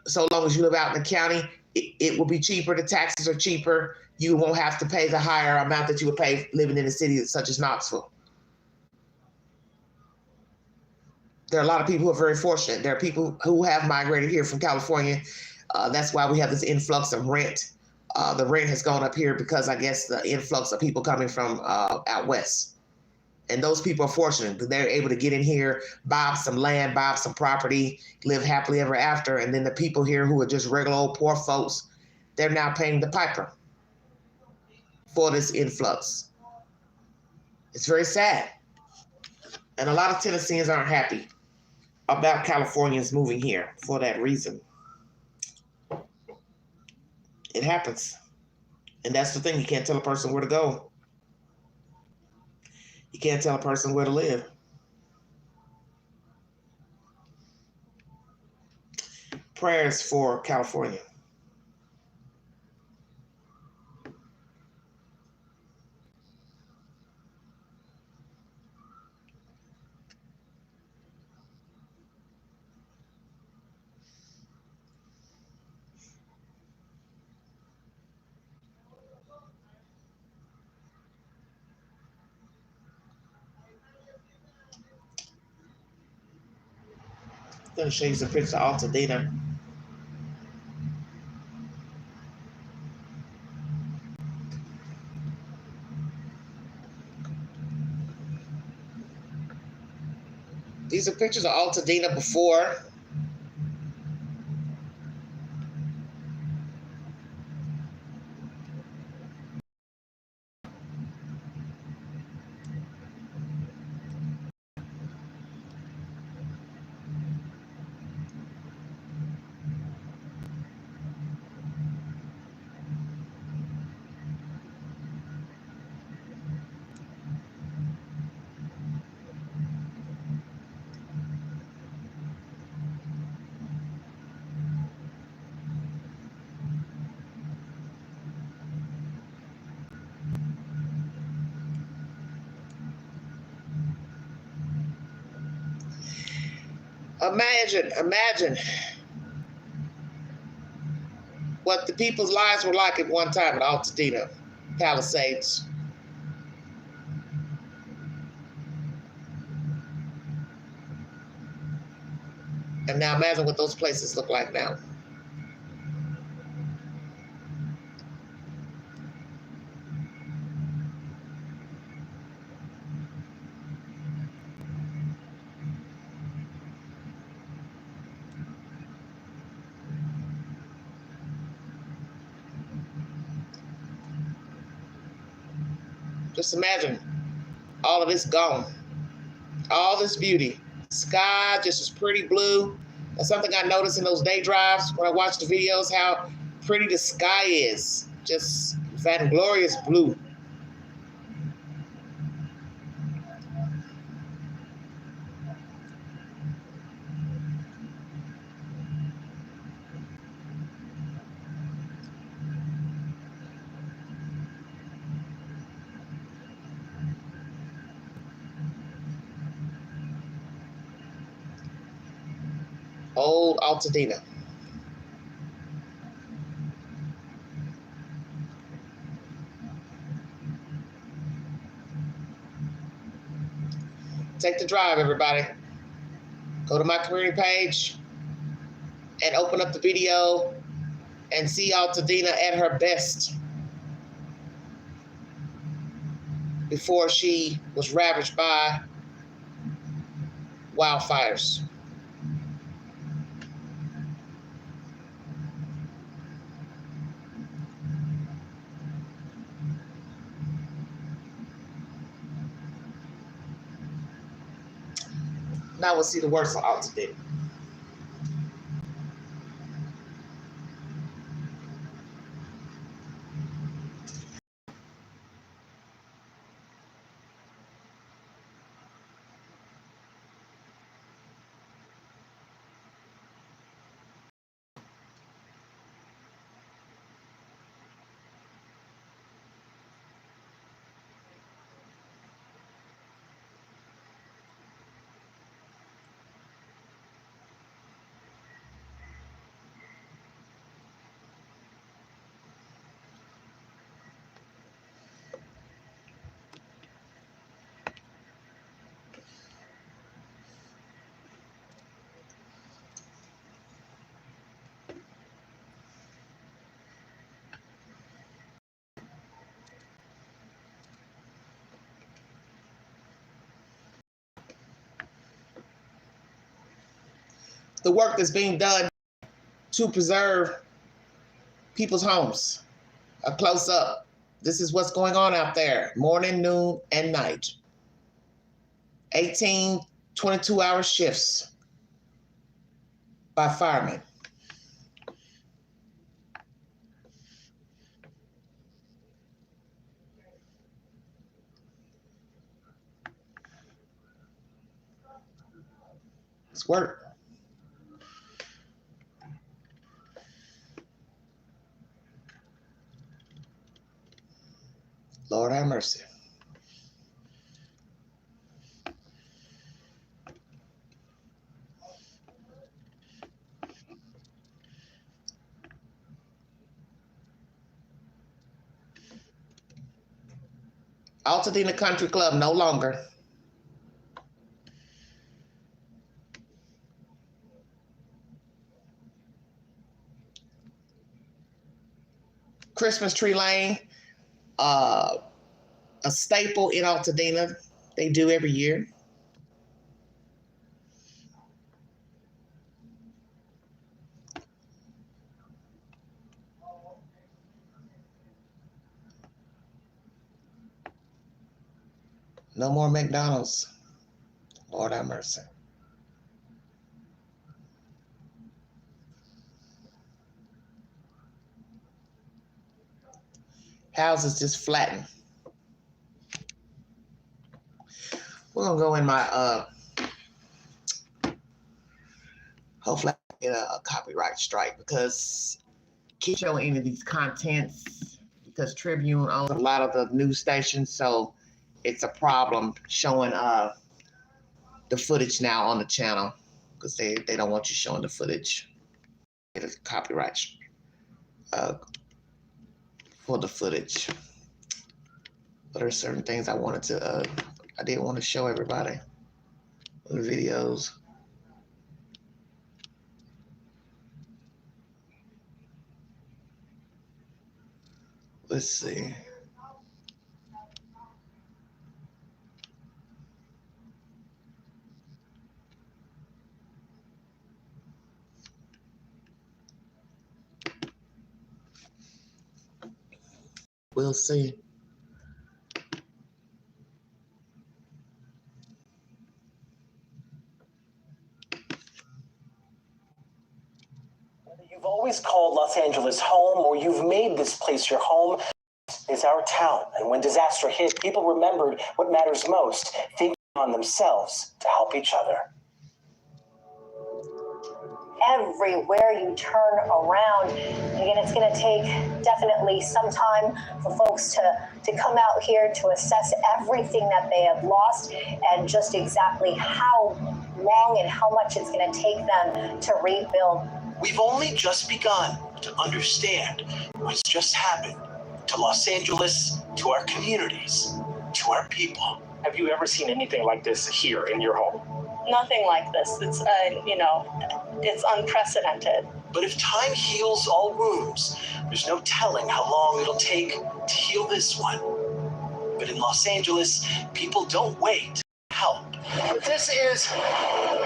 so long as you live out in the county, it will be cheaper. The taxes are cheaper. You won't have to pay the higher amount that you would pay living in a city such as Knoxville. There are a lot of people who are very fortunate. There are people who have migrated here from California. That's why we have this influx of rent. The rent has gone up here because I guess the influx of people coming from out west. And those people are fortunate. They're able to get in here, buy some land, buy some property, live happily ever after. And then the people here who are just regular old poor folks, they're now paying the piper for this influx. It's very sad. And a lot of Tennesseans aren't happy about Californians moving here for that reason. It happens. And that's the thing. You can't tell a person where to go. You can't tell a person where to live. Prayers for California. I'm going to show you some pictures of Altadena. These are pictures of Altadena before. Imagine what the people's lives were like at one time at Altadena Palisades. And now imagine what those places look like now. Just imagine all of this gone, all this beauty. Sky just is pretty blue. That's something I noticed in those day drives when I watched the videos, how pretty the sky is. Just that glorious blue. Old Altadena. Take the drive, everybody. Go to my community page and open up the video and see Altadena at her best before she was ravaged by wildfires. Now we'll see the worst of Altadena. The work that's being done to preserve people's homes. A close up. This is what's going on out there, morning, noon, and night. 18, 22-hour shifts by firemen. It's work. Lord have mercy. Altadena Country Club no longer. Christmas Tree Lane, a staple in Altadena. They do every year. No more McDonald's. Lord have mercy. Houses just flatten. We're gonna go in my hopefully I get a copyright strike because keep showing any of these contents because Tribune owns a lot of the news stations, so it's a problem showing the footage now on the channel because they don't want you showing the footage. Get a copyright for the footage. But there are certain things I wanted to I did want to show everybody the videos. Let's see. We'll see. You've always called Los Angeles home, or you've made this place your home. It's our town, and when disaster hit, people remembered what matters most, thinking on themselves to help each other. Everywhere you turn around, again, it's going to take definitely some time for folks to come out here to assess everything that they have lost and just exactly how long and how much it's going to take them to rebuild. We've only just begun to understand what's just happened to Los Angeles, to our communities, to our people. Have you ever seen anything like this here in your home? Nothing like this. It's, it's unprecedented. But if time heals all wounds, there's no telling how long it'll take to heal this one. But in Los Angeles, people don't wait to help. But this is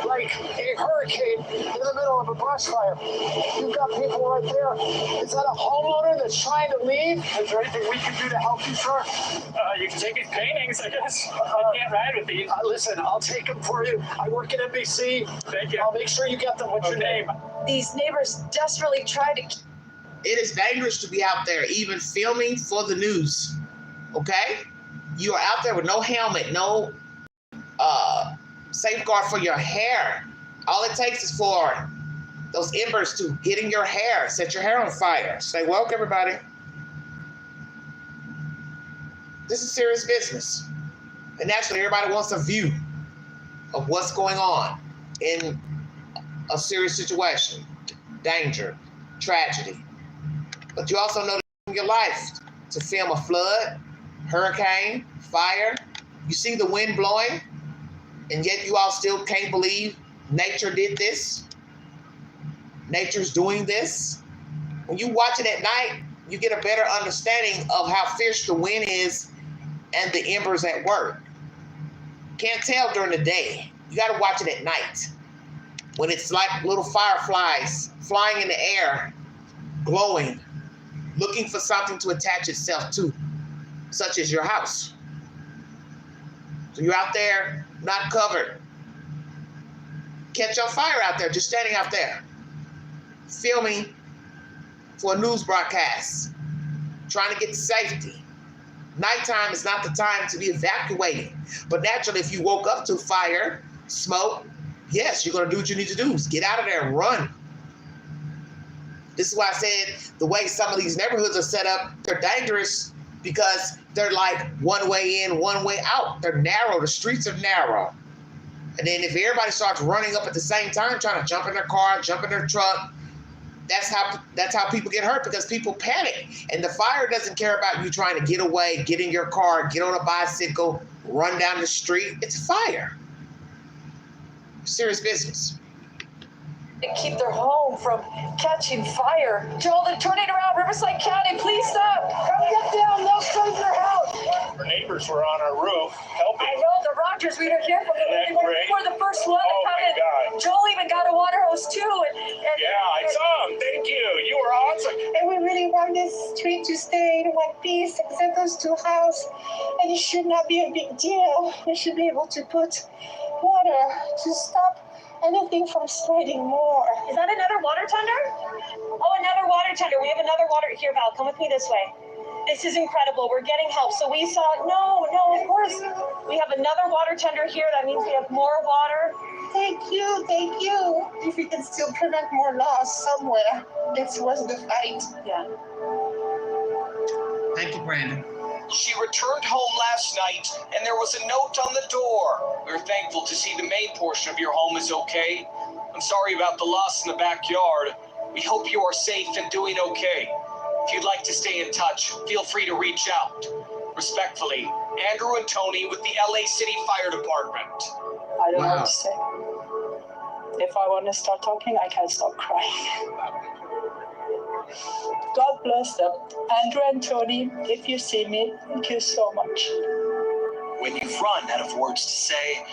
like a hurricane in the middle of a brush fire. You've got people right there. Is that a homeowner that's trying to leave? Is there anything we can do to help you, sir? You can take his paintings, I guess. I can't ride with these. Listen, I'll take them for you. I work at NBC. Thank you. I'll make sure you get them. What's your name? These neighbors desperately try to... It is dangerous to be out there even filming for the news, okay? You are out there with no helmet, no safeguard for your hair. All it takes is for those embers to get in your hair, set your hair on fire. Stay woke, everybody. This is serious business. And naturally, everybody wants a view of what's going on in a serious situation, danger, tragedy. But you also know that in your life to film a flood, hurricane, fire. You see the wind blowing, and yet you all still can't believe nature did this. Nature's doing this. When you watch it at night, you get a better understanding of how fierce the wind is and the embers at work. Can't tell during the day. You got to watch it at night when it's like little fireflies flying in the air, glowing, looking for something to attach itself to, such as your house. So you're out there, not covered. Catch on fire out there, just standing out there, filming for a news broadcast, trying to get to safety. Nighttime is not the time to be evacuating. But naturally, if you woke up to fire, smoke, yes, you're going to do what you need to do. Get out of there and run. This is why I said the way some of these neighborhoods are set up, they're dangerous because they're like one way in, one way out. They're narrow. The streets are narrow. And then if everybody starts running up at the same time, trying to jump in their car, jump in their truck, that's how people get hurt, because people panic. And the fire doesn't care about you trying to get away, get in your car, get on a bicycle, run down the street. It's fire. Serious business. and keep their home from catching fire. To all the tornado around Riverside County, please stop. Come get down, they'll save your house. Our neighbors were on our roof helping. I know, the Rogers, we were here, but we were the first one to come in. God. Joel even got a water hose too. And Yeah, I saw him. Thank you. You were And we really want this street to stay in one piece and send us to a house. And it should not be a big deal. We should be able to put water to stop anything from spreading more. Is that another water tender? Oh, another water tender. We have another water. Here, Val, come with me this way. This is incredible. We're getting help. So we saw, no, of course. We have another water tender here. That means we have more water. Thank you. If we can still prevent more loss somewhere, it's worth the fight. Yeah. Thank you, Brandon. She returned home last night, and there was a note on the door. We're thankful to see the main portion of your home is okay. I'm sorry about the loss in the backyard. We hope you are safe and doing okay. If you'd like to stay in touch, feel free to reach out. Respectfully, Andrew and Tony with the LA City Fire Department. I don't know Wow. what to say. If I want to start talking, I can't stop crying. God bless them. Andrew and Tony, if you see me, thank you so much. When you've run out of words to say,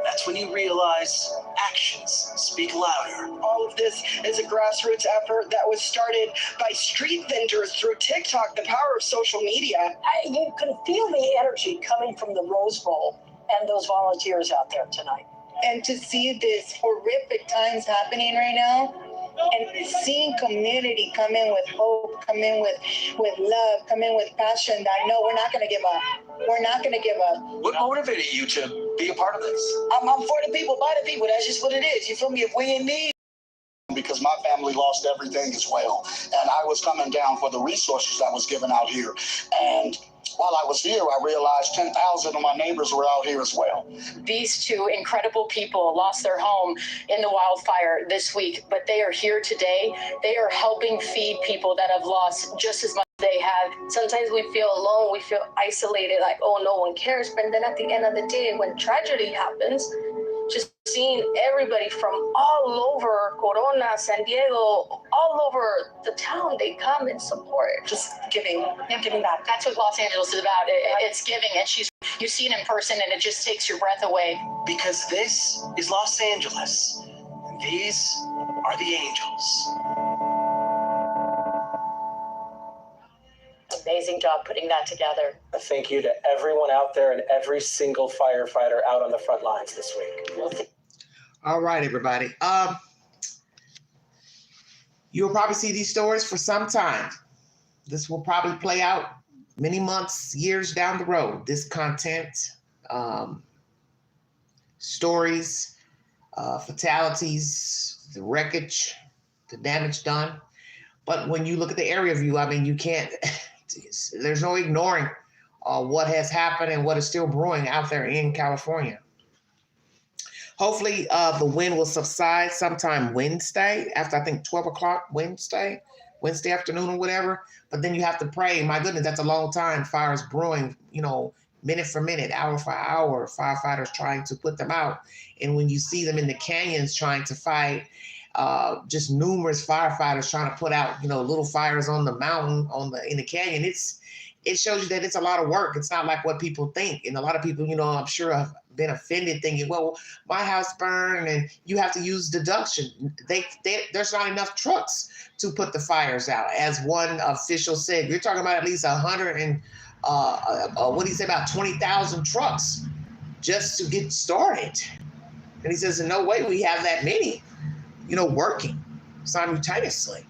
that's when you realize actions speak louder. All of this is a grassroots effort that was started by street vendors through TikTok, the power of social media. You can feel the energy coming from the Rose Bowl and those volunteers out there tonight. And to see this horrific times happening right now, and seeing community come in with hope, come in with love, come in with passion, I know we're not going to give up. We're not going to give up. What motivated you to be a part of this? I'm for the people, by the people. That's just what it is. You feel me? If we in need. Because my family lost everything as well. And I was coming down for the resources that was given out here. And while I was here, I realized 10,000 of my neighbors were out here as well. These two incredible people lost their home in the wildfire this week, but they are here today. They are helping feed people that have lost just as much as they have. Sometimes we feel alone, we feel isolated, like, oh, no one cares. But then at the end of the day, when tragedy happens, just seeing everybody from all over Corona, San Diego, all over the town, they come and support. Just giving back. That's what Los Angeles is about. It's giving, and you see it in person, and it just takes your breath away. Because this is Los Angeles, and these are the angels. Amazing job putting that together. A thank you to everyone out there and every single firefighter out on the front lines this week. All right, everybody. You'll probably see these stories for some time. This will probably play out many months, years down the road. This content, stories, fatalities, the wreckage, the damage done. But when you look at the area view, I mean, you can't, there's no ignoring what has happened and what is still brewing out there in California. Hopefully the wind will subside sometime Wednesday, after I think 12 o'clock Wednesday afternoon or whatever. But then you have to pray. My goodness, that's a long time. Fires brewing, minute for minute, hour for hour, firefighters trying to put them out. And when you see them in the canyons trying to fight, just numerous firefighters trying to put out, little fires on the mountain, in the canyon, it shows you that it's a lot of work. It's not like what people think. And a lot of people, I'm sure have been offended thinking, well, my house burned and you have to use deduction. There's not enough trucks to put the fires out. As one official said, you're talking about at least 100 and what did he say, about 20,000 trucks just to get started. And he says, in no way we have that many, working simultaneously.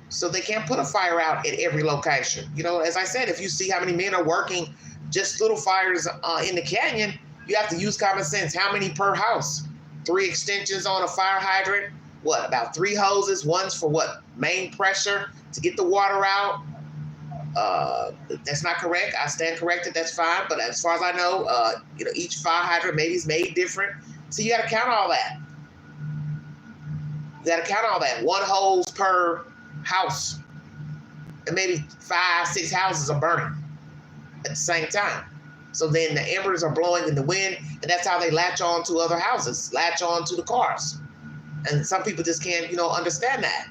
So they can't put a fire out at every location. As I said, if you see how many men are working just little fires in the canyon, you have to use common sense. How many per house? 3 extensions on a fire hydrant? What, about 3 hoses? One's for what? Main pressure to get the water out? That's not correct. I stand corrected. That's fine. But as far as I know, each fire hydrant maybe is made different. So you got to count all that. One hose per house, and maybe 5-6 houses are burning at the same time. So then the embers are blowing in the wind, and that's how they latch on to other houses, latch on to the cars. And some people just can't, understand that.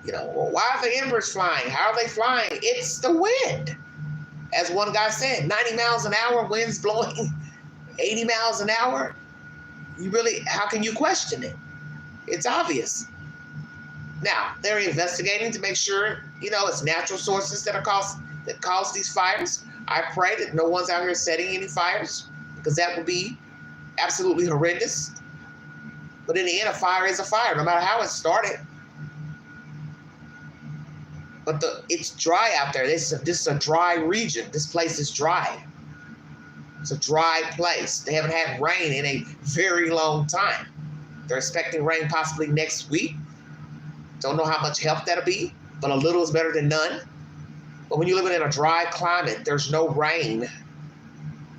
Why are the embers flying? How are they flying? It's the wind. As one guy said, 90 miles an hour, winds blowing 80 miles an hour. How can you question it? It's obvious. Now, they're investigating to make sure, it's natural sources that cause these fires. I pray that no one's out here setting any fires, because that would be absolutely horrendous. But in the end, a fire is a fire, no matter how it started. But it's dry out there. This is a dry region. This place is dry. It's a dry place. They haven't had rain in a very long time. They're expecting rain possibly next week. Don't know how much help that'll be, but a little is better than none. But when you're living in a dry climate, there's no rain.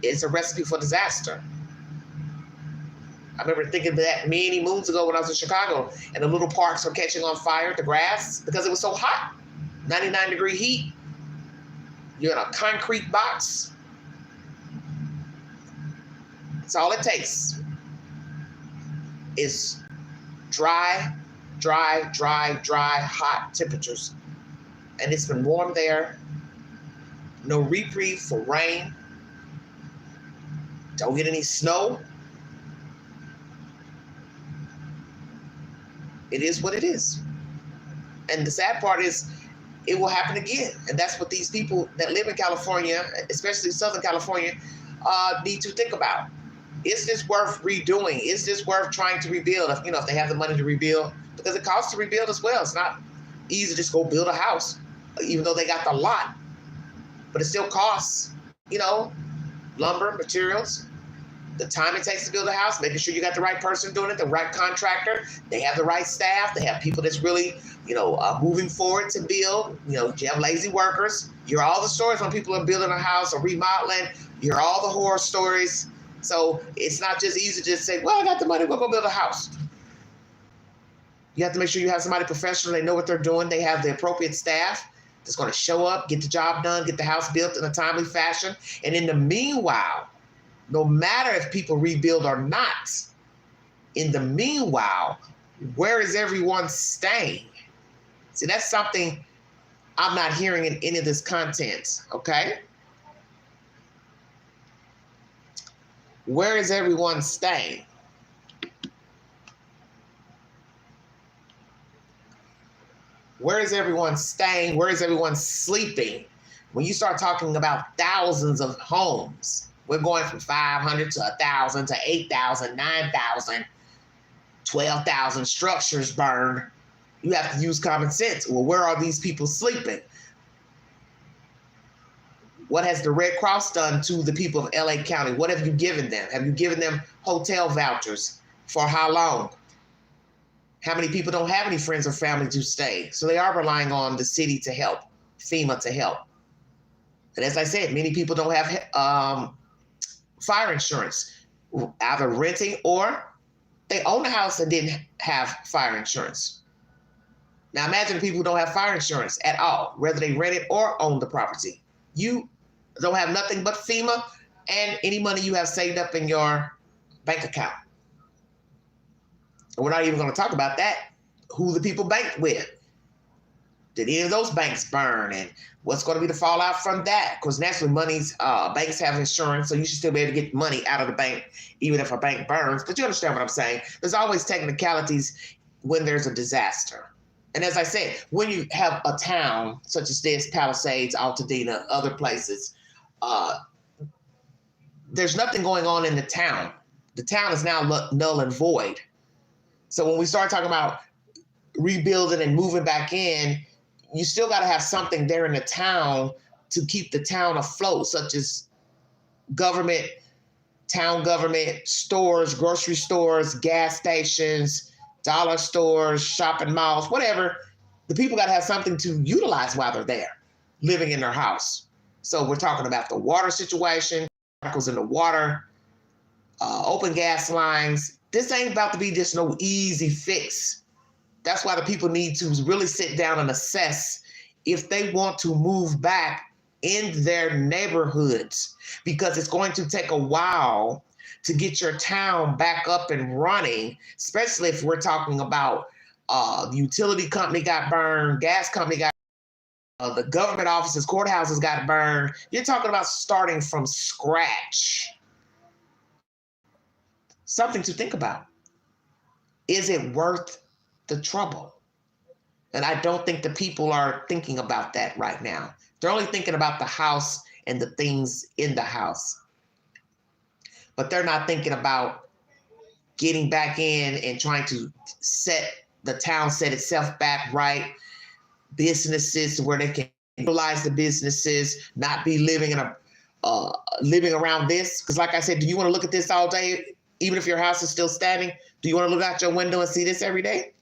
It's a recipe for disaster. I remember thinking that many moons ago when I was in Chicago, and the little parks were catching on fire, the grass, because it was so hot. 99-degree heat. You're in a concrete box. It's all it takes is dry, hot temperatures. And it's been warm there. No reprieve for rain. Don't get any snow. It is what it is. And the sad part is it will happen again. And that's what these people that live in California, especially Southern California, need to think about. Is this worth redoing? Is this worth trying to rebuild? If they have the money to rebuild, because it costs to rebuild as well. It's not easy to just go build a house, even though they got the lot. But it still costs, lumber, materials, the time it takes to build a house, making sure you got the right person doing it, the right contractor. They have the right staff. They have people that's really, moving forward to build. You have lazy workers. You hear all the stories when people are building a house or remodeling. You hear all the horror stories. So it's not just easy to just say, well, I got the money, we'll go build a house. You have to make sure you have somebody professional. They know what they're doing. They have the appropriate staff that's going to show up, get the job done, get the house built in a timely fashion. And in the meanwhile, no matter if people rebuild or not, in the meanwhile, where is everyone staying? See, that's something I'm not hearing in any of this content, okay? Where is everyone staying? Where is everyone staying? Where is everyone sleeping? When you start talking about thousands of homes, we're going from 500 to 1,000 to 8,000, 9,000, 12,000 structures burned. You have to use common sense. Well, where are these people sleeping? What has the Red Cross done to the people of LA County? What have you given them? Have you given them hotel vouchers? For how long? How many people don't have any friends or family to stay? So they are relying on the city to help, FEMA to help. And as I said, many people don't have fire insurance, either renting or they own a house and didn't have fire insurance. Now imagine people who don't have fire insurance at all, whether they rent it or own the property. You don't have nothing but FEMA and any money you have saved up in your bank account. And we're not even going to talk about that, who the people banked with. Did any of those banks burn? And what's going to be the fallout from that? Because naturally, banks have insurance, so you should still be able to get money out of the bank, even if a bank burns. But you understand what I'm saying. There's always technicalities when there's a disaster. And as I said, when you have a town such as this, Palisades, Altadena, other places, there's nothing going on in the town. The town is now null and void. So when we start talking about rebuilding and moving back in, you still got to have something there in the town to keep the town afloat, such as government, town government, stores, grocery stores, gas stations, dollar stores, shopping malls, whatever. The people got to have something to utilize while they're there, living in their house. So we're talking about the water situation, chemicals in the water, open gas lines. This ain't about to be just no easy fix. That's why the people need to really sit down and assess if they want to move back in their neighborhoods, because it's going to take a while to get your town back up and running, especially if we're talking about the utility company got burned, gas company got burned, the government offices, courthouses got burned. You're talking about starting from scratch. Something to think about. Is it worth the trouble? And I don't think the people are thinking about that right now. They're only thinking about the house and the things in the house. But they're not thinking about getting back in and trying to set itself back right. Businesses where they can utilize the businesses, not be living around this. Because like I said, do you want to look at this all day, even if your house is still standing? Do you want to look out your window and see this every day?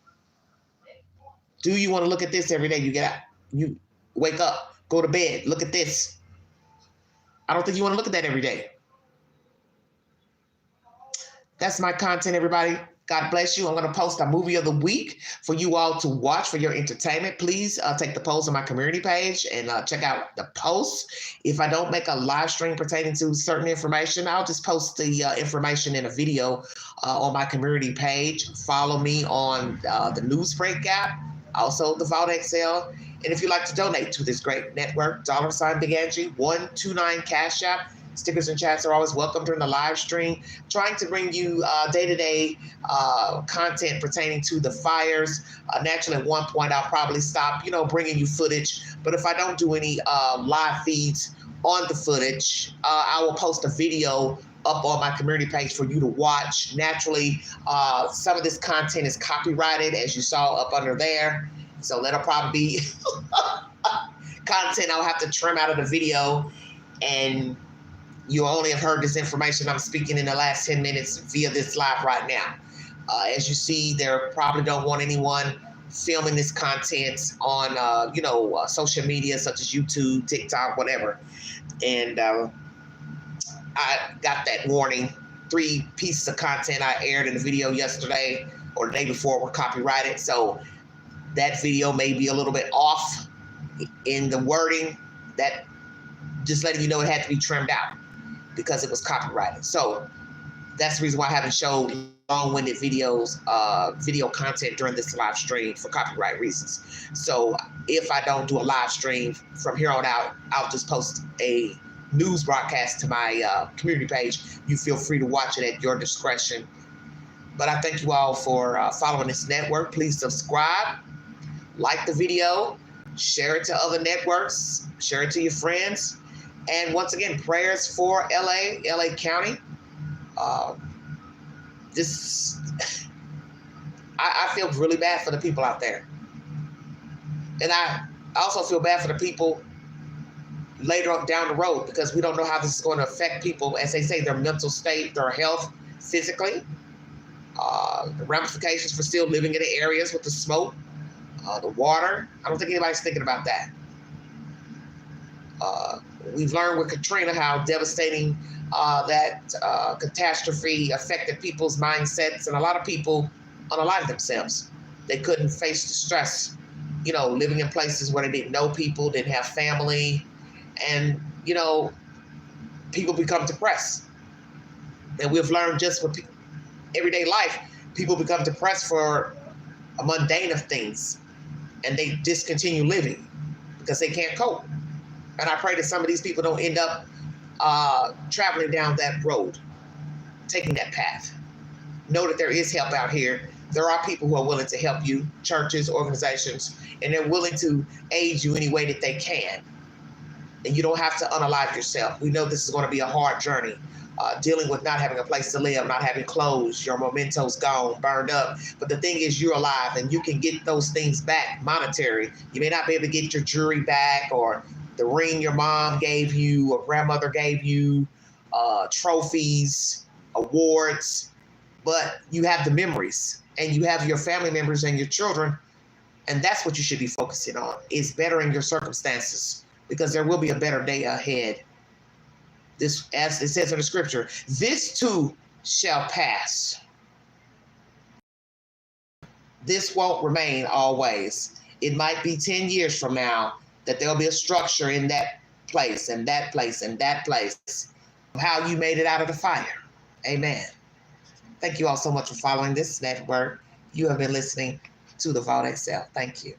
Do you want to look at this every day? You get out, you wake up, go to bed, look at this. I don't think you want to look at that every day. That's my content, everybody. God bless you. I'm going to post a movie of the week for you all to watch for your entertainment. Please take the polls on my community page and check out the posts. If I don't make a live stream pertaining to certain information, I'll just post the information in a video on my community page. Follow me on the Newsbreak app, also the Vault XL. And if you'd like to donate to this great network, $Big Angie 129 Cash App. Stickers and chats are always welcome during the live stream. Trying to bring you day-to-day content pertaining to the fires. Naturally, at one point, I'll probably stop, bringing you footage. But if I don't do any live feeds on the footage, I will post a video up on my community page for you to watch. Naturally, some of this content is copyrighted, as you saw up under there. So that'll probably be content I'll have to trim out of the video, and you only have heard this information I'm speaking in the last 10 minutes via this live right now. As you see, they probably don't want anyone filming this content on, social media such as YouTube, TikTok, whatever. And I got that warning. 3 pieces of content I aired in the video yesterday or the day before were copyrighted. So that video may be a little bit off in the wording. That just letting you know it had to be trimmed out because it was copyrighted. So that's the reason why I haven't showed long-winded videos, video content during this live stream for copyright reasons. So if I don't do a live stream from here on out, I'll just post a news broadcast to my community page. You feel free to watch it at your discretion. But I thank you all for following this network. Please subscribe, like the video, share it to other networks, share it to your friends. And once again, prayers for LA County. I feel really bad for the people out there. And I also feel bad for the people later on down the road, because we don't know how this is going to affect people, as they say, their mental state, their health, physically. The ramifications for still living in the areas with the smoke, the water. I don't think anybody's thinking about that. We've learned with Katrina how devastating that catastrophe affected people's mindsets, and a lot of people unalived themselves. They couldn't face the stress, living in places where they didn't know people, didn't have family, and, people become depressed. And we've learned just with everyday life, people become depressed for a mundane of things, and they discontinue living because they can't cope. And I pray that some of these people don't end up traveling down that road, taking that path. Know that there is help out here. There are people who are willing to help you, churches, organizations, and they're willing to aid you any way that they can. And you don't have to unalive yourself. We know this is going to be a hard journey, dealing with not having a place to live, not having clothes, your mementos gone, burned up. But the thing is, you're alive, and you can get those things back, monetary. You may not be able to get your jewelry back, or the ring your mom gave you or grandmother gave you, trophies, awards, but you have the memories, and you have your family members and your children, and that's what you should be focusing on, is bettering your circumstances, because there will be a better day ahead. This, as it says in the scripture, this too shall pass. This won't remain always. It might be 10 years from now that there'll be a structure in that place and that place and that place, how you made it out of the fire. Amen. Thank you all so much for following this network. You have been listening to the Vault XL. Thank you.